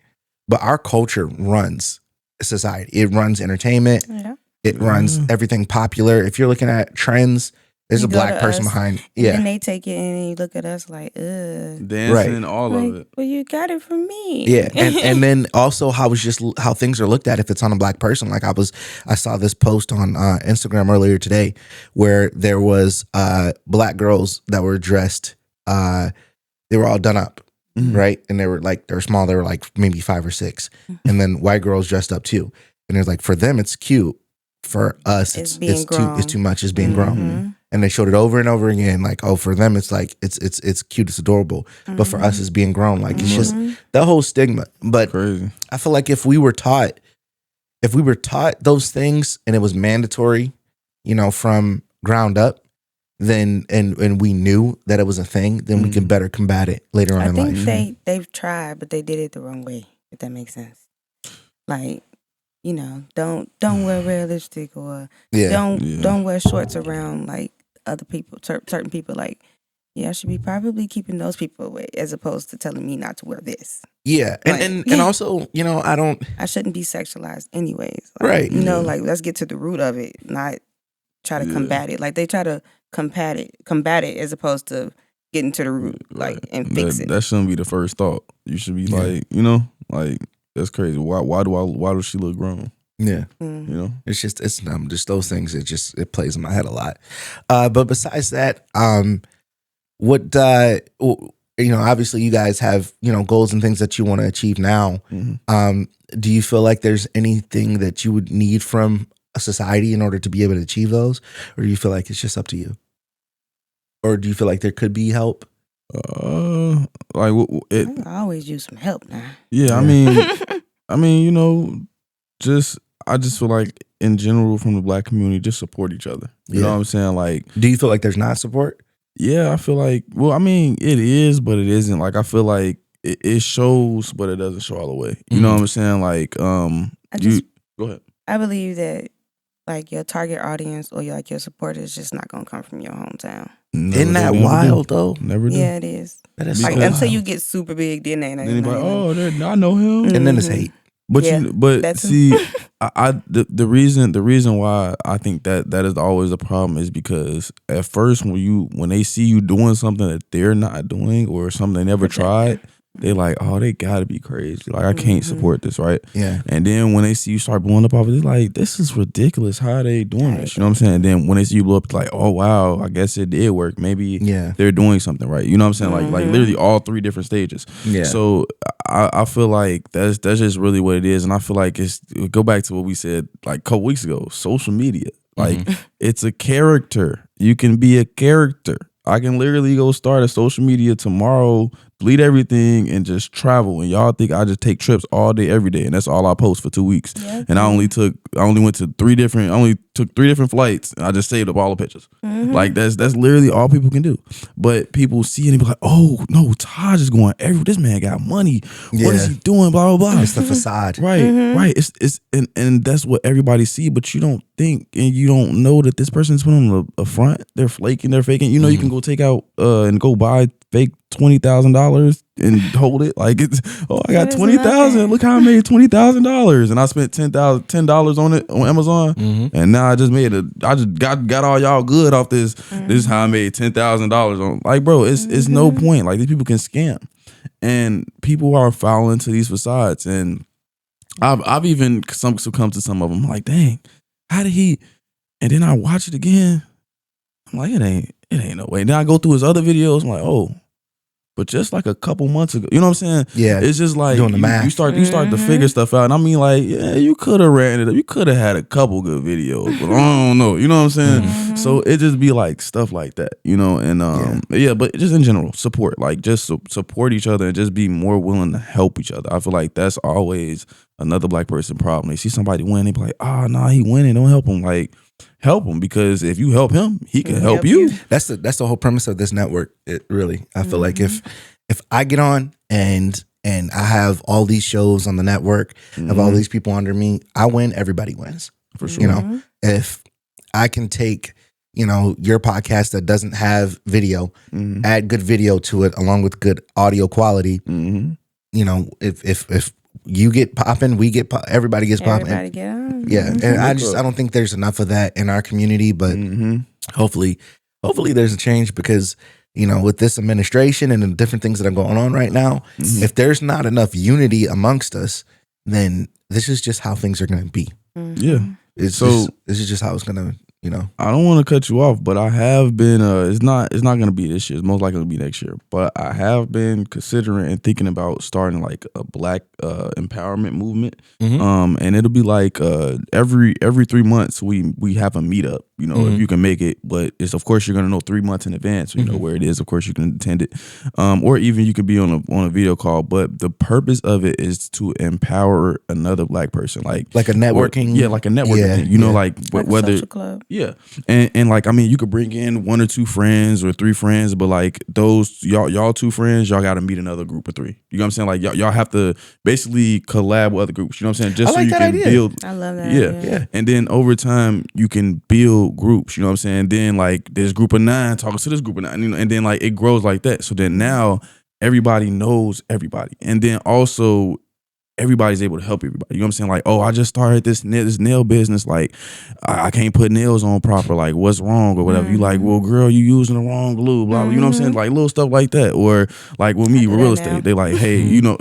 But our culture runs society. It runs entertainment. Yeah. It runs everything popular. If you're looking at trends, there's a Black person behind. Yeah. And they take it and they look at us like, ugh. Dancing, all of it. Well, you got it from me. Yeah. And then also how things are looked at if it's on a Black person. Like I saw this post on Instagram earlier today where there was Black girls that were dressed, they were all done up. Right. And they were small. They were like maybe 5 or 6. And then white girls dressed up too. And it's like, for them, it's cute. For us, it's too much. It's being grown. And they showed it over and over again. Like, oh, for them, it's like, it's cute. It's adorable. But for us, it's being grown. Like, it's just that whole stigma. But crazy. I feel like if we were taught those things and it was mandatory, from ground up, then and we knew that it was a thing, then we can better combat it later on in life. I think they've tried, but they did it the wrong way, if that makes sense. Like, don't wear red lipstick or don't wear shorts around like other people, certain people. Like, yeah, I should be probably keeping those people away as opposed to telling me not to wear this. Yeah, and also, I shouldn't be sexualized anyways. Like, right. Like, let's get to the root of it, not try to combat it. Like, they try to combat it as opposed to getting to the root, like, and fixing. That shouldn't be the first thought. You should be like, you know, like, that's crazy. Why does she look grown? Yeah. You know? It's just those things. It plays in my head a lot. But besides that, what you know, obviously you guys have, you know, goals and things that you want to achieve now. Do you feel like there's anything that you would need from a society in order to be able to achieve those, or do you feel like it's just up to you, or do you feel like there could be help? I always use some help now. Yeah, I mean, you know, I just feel like in general from the Black community, just support each other. You know what I'm saying? Like, do you feel like there's not support? Yeah, I feel like, well, I mean, it is, but it isn't. Like, I feel like it shows, but it doesn't show all the way. You know what I'm saying? Like, go ahead. I believe that, like, your target audience or your support is just not gonna come from your hometown. Isn't that wild though? Never do. Yeah, it is. That is like so until wild. you get super big, then they Then like, I know him, and then it's hate. But see, the reason why I think that is always a problem is because at first when they see you doing something that they're not doing or something they never tried, they like, oh, they gotta be crazy. Like, I can't support this, right? Yeah. And then when they see you start blowing up off it, it's like, this is ridiculous. How are they doing this? You know what I'm saying? And then when they see you blow up, it's like, oh wow, I guess it did work. Maybe they're doing something right. You know what I'm saying? Like literally all three different stages. Yeah. So I feel like that's just really what it is. And I feel like go back to what we said like a couple weeks ago, social media. Like it's a character. You can be a character. I can literally go start a social media tomorrow, delete everything, and just travel. And y'all think I just take trips all day, every day, and that's all I post for 2 weeks. Yeah. And I only took 3 different flights, and I just saved up all the pictures. Like that's literally all people can do. But people see it and be like, oh no, Taj is going everywhere. This man got money. What is he doing? Blah blah blah. It's the facade. Right, right. It's and that's what everybody see, but you don't think and you don't know that this person's put on a front. They're flaking, they're faking. You know, you can go take out and go buy fake $20,000 and hold it like it's I got $20,000. Look how I made $20,000 and I spent $10 on it on Amazon and now I just got all y'all good off this. This is how I made $10,000 on. Like, bro, it's no point. Like, these people can scam and people are falling into these facades. And I've even come to some of them like, dang, how did he? And then I watch it again. I'm like, it ain't no way. Then I go through his other videos. I'm like, oh. But just like a couple months ago, you know what I'm saying? Yeah. It's just like doing the math. You start to figure stuff out. And I mean, like, yeah, you could have ran it up. You could have had a couple good videos, but I don't know. You know what I'm saying? So it just be like stuff like that, you know? And but just in general, support. Like, just support each other and just be more willing to help each other. I feel like that's always another Black person problem. They see somebody win, they be like, nah, he winning. Don't help him. Like, help him, because if you help him, he can help you. That's the whole premise of this network. It really, I feel like if I get on and I have all these shows on the network, have all these people under me, I win. Everybody wins, for sure. You know, if I can take, you know, your podcast that doesn't have video, add good video to it along with good audio quality. You know, if you get popping, we get everybody gets popping. Everybody get on. Yeah, and I don't think there's enough of that in our community, but hopefully there's a change, because, you know, with this administration and the different things that are going on right now, if there's not enough unity amongst us, then this is just how things are going to be. Yeah, this is just how it's going to, you know. I don't want to cut you off, but I have been. It's not going to be this year. It's most likely going to be next year. But I have been considering and thinking about starting like a Black empowerment movement. And it'll be like every 3 months we have a meetup. You know, if you can make it, but it's, of course, you're going to know 3 months in advance. So you know where it is. Of course, you can attend it, or even you can be on a video call. But the purpose of it is to empower another Black person, like a networking. Like a networking thing. You know, like whether social club. Yeah. And like, I mean, you could bring in 1 or 2 friends or 3 friends, but like those y'all 2 friends, y'all got to meet another group of 3. You know what I'm saying? Like y'all have to basically collab with other groups. You know what I'm saying? Just so you can build. I love that. Yeah. And then over time you can build groups. You know what I'm saying? Then like there's group of 9 talking to this group of 9, you know, and then like it grows like that. So then now everybody knows everybody. And then also everybody's able to help everybody. You know what I'm saying? Like, oh, I just started this nail business. Like, I can't put nails on proper. Like, what's wrong or whatever. You like, well, girl, you using the wrong glue. Blah, blah. You know what I'm saying? Like little stuff like that. Or like with me with real estate, they like, hey, you know,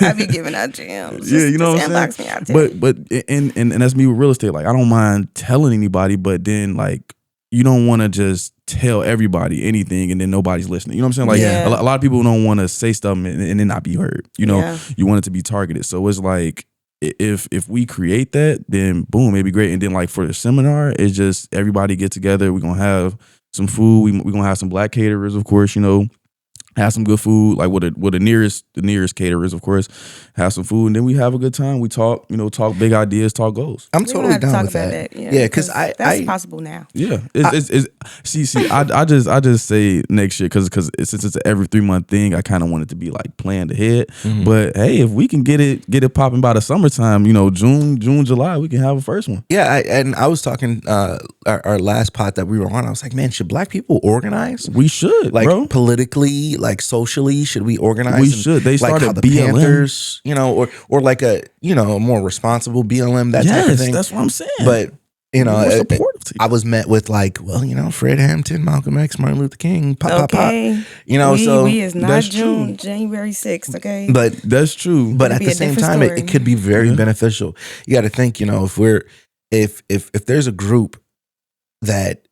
I be giving out gems. Yeah, you know what I'm saying? But and that's me with real estate. Like, I don't mind telling anybody, but then like, you don't want to just tell everybody anything and then nobody's listening. You know what I'm saying? Like a lot of people don't want to say stuff and then not be heard. You know, you want it to be targeted. So it's like, if we create that, then boom, it'd be great. And then like for the seminar, it's just everybody get together. We're going to have some food. We're going to have some black caterers, of course, you know. Have some good food, like with the nearest caterers, of course. Have some food, and then we have a good time. We talk, you know, talk big ideas, talk goals. I'm totally down with that. Yeah, because that's possible now. Yeah, I just say next year because since it's an every 3-month thing, I kind of want it to be like planned ahead. But hey, if we can get it popping by the summertime, you know, June, July, we can have a first one. Yeah, and I was talking our last pod that we were on. I was like, man, should black people organize? We should, like bro. Politically. Like socially, should we organize? We should. They started like how the BLM. Panthers, you know, or like a, you know, a more responsible BLM, that type of thing. That's what I'm saying. But you know, I was met with like, well, you know, Fred Hampton, Malcolm X, Martin Luther King, pop. You know, we is not January 6th, okay? But that's true. But at the same time, it could be very beneficial. You got to think, you know, if there's a group that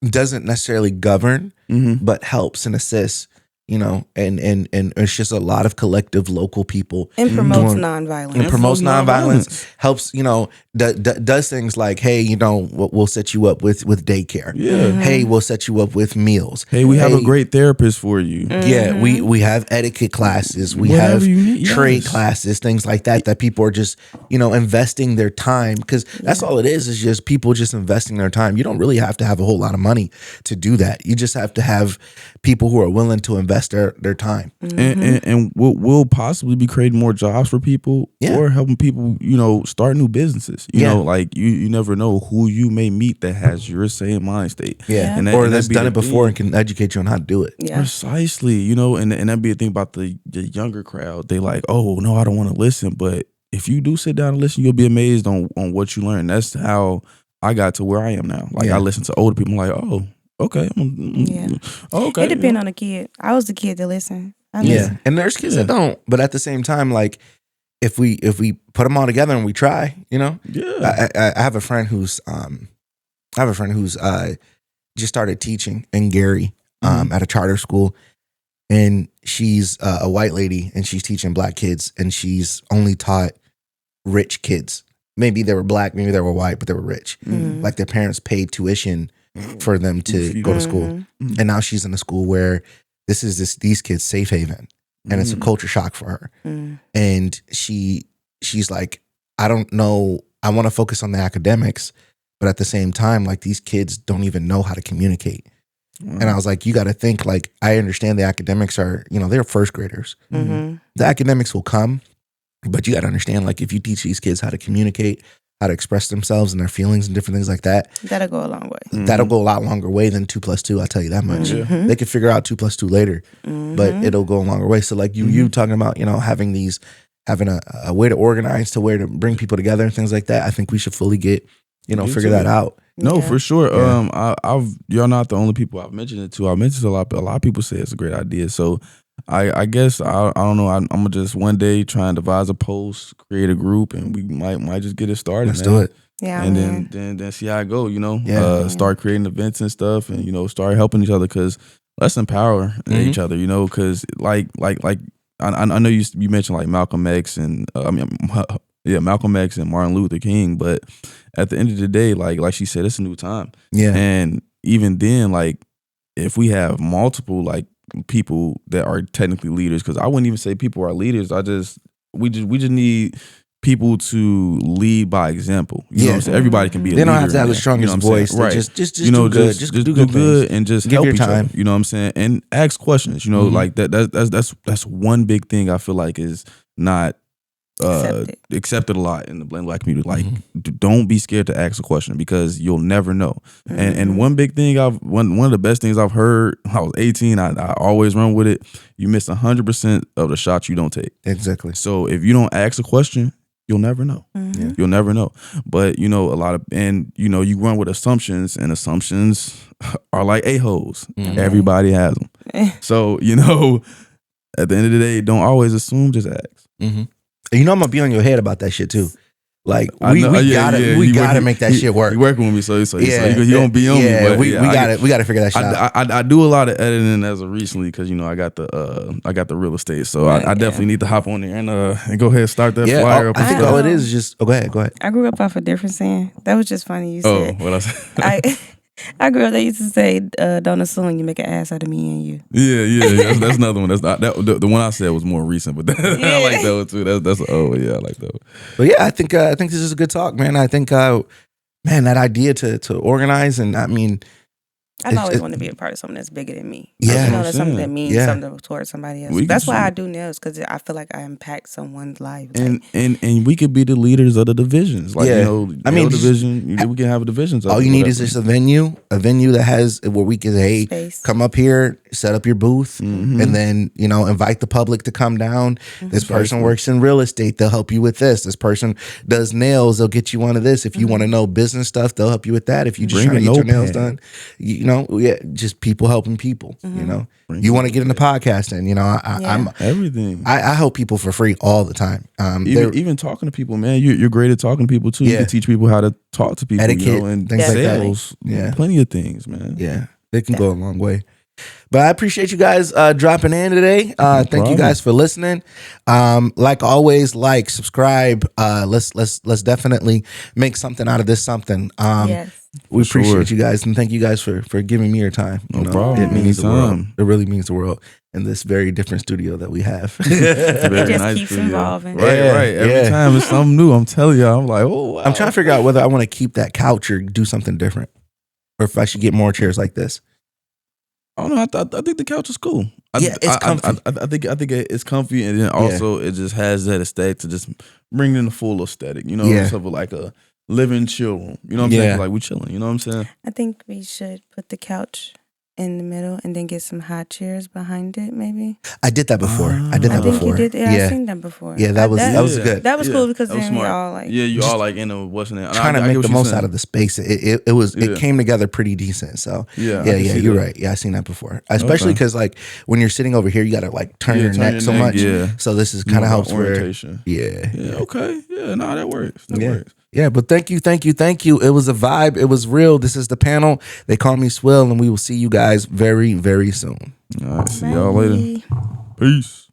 doesn't necessarily govern, but helps and assists, you know, and it's just a lot of collective local people and promotes nonviolence. And promotes nonviolence, helps, you know, does things like, hey, you know, we'll set you up with daycare. Yeah. Hey, we'll set you up with meals. Hey, we have a great therapist for you. Yeah, we have etiquette classes. We have trade classes, things like that people are just, you know, investing their time, because that's all it is just people just investing their time. You don't really have to have a whole lot of money to do that. You just have to have people who are willing to invest their time. And we'll possibly be creating more jobs for people or helping people, you know, start new businesses. You know, like you never know who you may meet that has your same mind state. Yeah. Or that's done it before and can educate you on how to do it. Yeah. Precisely. You know, and that'd be a thing about the younger crowd. They like, oh, no, I don't want to listen. But if you do sit down and listen, you'll be amazed on what you learn. That's how I got to where I am now. Like I listen to older people, I'm like, oh, okay. Okay. It depends on the kid. I was the kid that listened. And there's kids that don't. But at the same time, like if we put them all together and we try, you know. Yeah. I have a friend who's just started teaching in Gary at a charter school, and she's a white lady and she's teaching black kids, and she's only taught rich kids. Maybe they were black, maybe they were white, but they were rich. Like their parents paid tuition for them to go to school. And now she's in a school where these kids' safe haven, and it's a culture shock for her. And she's like, I don't know, I want to focus on the academics, but at the same time, like these kids don't even know how to communicate. And I was like, you got to think, like, I understand the academics are, you know, they're first graders. The academics will come, but you got to understand, like, if you teach these kids how to communicate, how to express themselves and their feelings and different things like that, that'll go a long way. That'll go a lot longer way than 2 + 2. I'll tell you that much. They can figure out 2 + 2 later, but it'll go a longer way. So like you talking about, you know, having a way to organize, to where to bring people together and things like that. I think we should fully figure that out. No, for sure. You're not the only people I've mentioned it to. I've mentioned a lot of people say it's a great idea. So I guess I don't know. I'm gonna just one day try and devise a post, create a group, and we might just get it started. Let's do it. Yeah, and then see how it go. You know, start creating events and stuff, and you know, start helping each other, because let's empower each other. You know, because like I know you mentioned like Malcolm X and Malcolm X and Martin Luther King, but at the end of the day, like she said, it's a new time. Yeah, and even then, like if we have multiple like people that are technically leaders, because I wouldn't even say people are leaders. We just need people to lead by example. You know what I'm saying? Everybody can be a leader. They don't have to have the strongest voice. Right. Just do good. Just do good and just help each other. You know what I'm saying? And ask questions. You know, like that's one big thing I feel like is not accepted a lot in the black community. Like, don't be scared to ask a question because you'll never know. And one big thing one of the best things I've heard when I was 18, I always run with it. You miss 100% of the shots you don't take. Exactly. So if you don't ask a question, you'll never know. Yeah. You'll never know. But you run with assumptions, and assumptions are like a-holes. Everybody has them. So, at the end of the day, don't always assume, just ask. I'm gonna be on your head about that shit too. Like we gotta make that shit work. You working with me, so you don't be on me. But we gotta figure that shit out. I do a lot of editing as of recently because I got the real estate, so I definitely need to hop on there and go ahead and start that flyer up. I think all it is just go ahead. I grew up off a different saying. That was just funny. You said. Oh, what I said. I grew up. They used to say, "Don't assume you make an ass out of me and you." Yeah. That's another one. That's not the one I said was more recent, but I like that one too. That's I like that one. But yeah, I think this is a good talk, man. I think that idea to organize, and I mean, I've always wanted to be a part of something that's bigger than me. Yeah, that's something that means something towards somebody else. That's why I do nails, because I feel like I impact someone's life. And we could be the leaders of the divisions. Like division. We can have divisions. All you need is just a venue that has where we can come up here, set up your booth, and then invite the public to come down. This person works in real estate; they'll help you with this. This person does nails; they'll get you one of this. If you want to know business stuff, they'll help you with that. If you just trying to get your nails done, just people helping people. You want to get into podcasting. I'm everything. I help people for free all the time. Even talking to people, man. You're great at talking to people too. You can teach people how to talk to people, etiquette, and things sales. Like that. Plenty of things, man. Yeah, they can go a long way. But I appreciate you guys dropping in today. Thank you guys for listening. Like always, subscribe. Let's definitely make something out of this something. Yes. We appreciate you guys, and thank you guys for giving me your time. No problem. It means the world. It really means the world in this very different studio that we have. It just keeps evolving. Right. Every time it's something new. I'm telling you, I'm like, oh, wow. I'm trying to figure out whether I want to keep that couch or do something different, or if I should get more chairs like this. I don't know. I think the couch is cool. It's comfy. I think it's comfy, and then also it just has that aesthetic to just bring in the full aesthetic. Sort of like a living chill room. You know what I'm saying? Like we chilling. You know what I'm saying? I think we should put the couch in the middle and then get some high chairs behind it, maybe. I did that before. I think you did. Yeah, I've seen that before. Yeah, that was good. That was cool because then we all like you all like in a what's in it. Trying to make the most out of the space. It came together pretty decent. So yeah, you're right. Yeah, I seen that before. Especially because when you're sitting over here, you got to turn your neck so much. Yeah. So this is kind of helps orientation. Yeah. Okay. Yeah. No, that works. That works. Yeah, but thank you. It was a vibe. It was real. This is the panel. They call me Swill, and we will see you guys very, very soon. All right, see y'all later. Peace.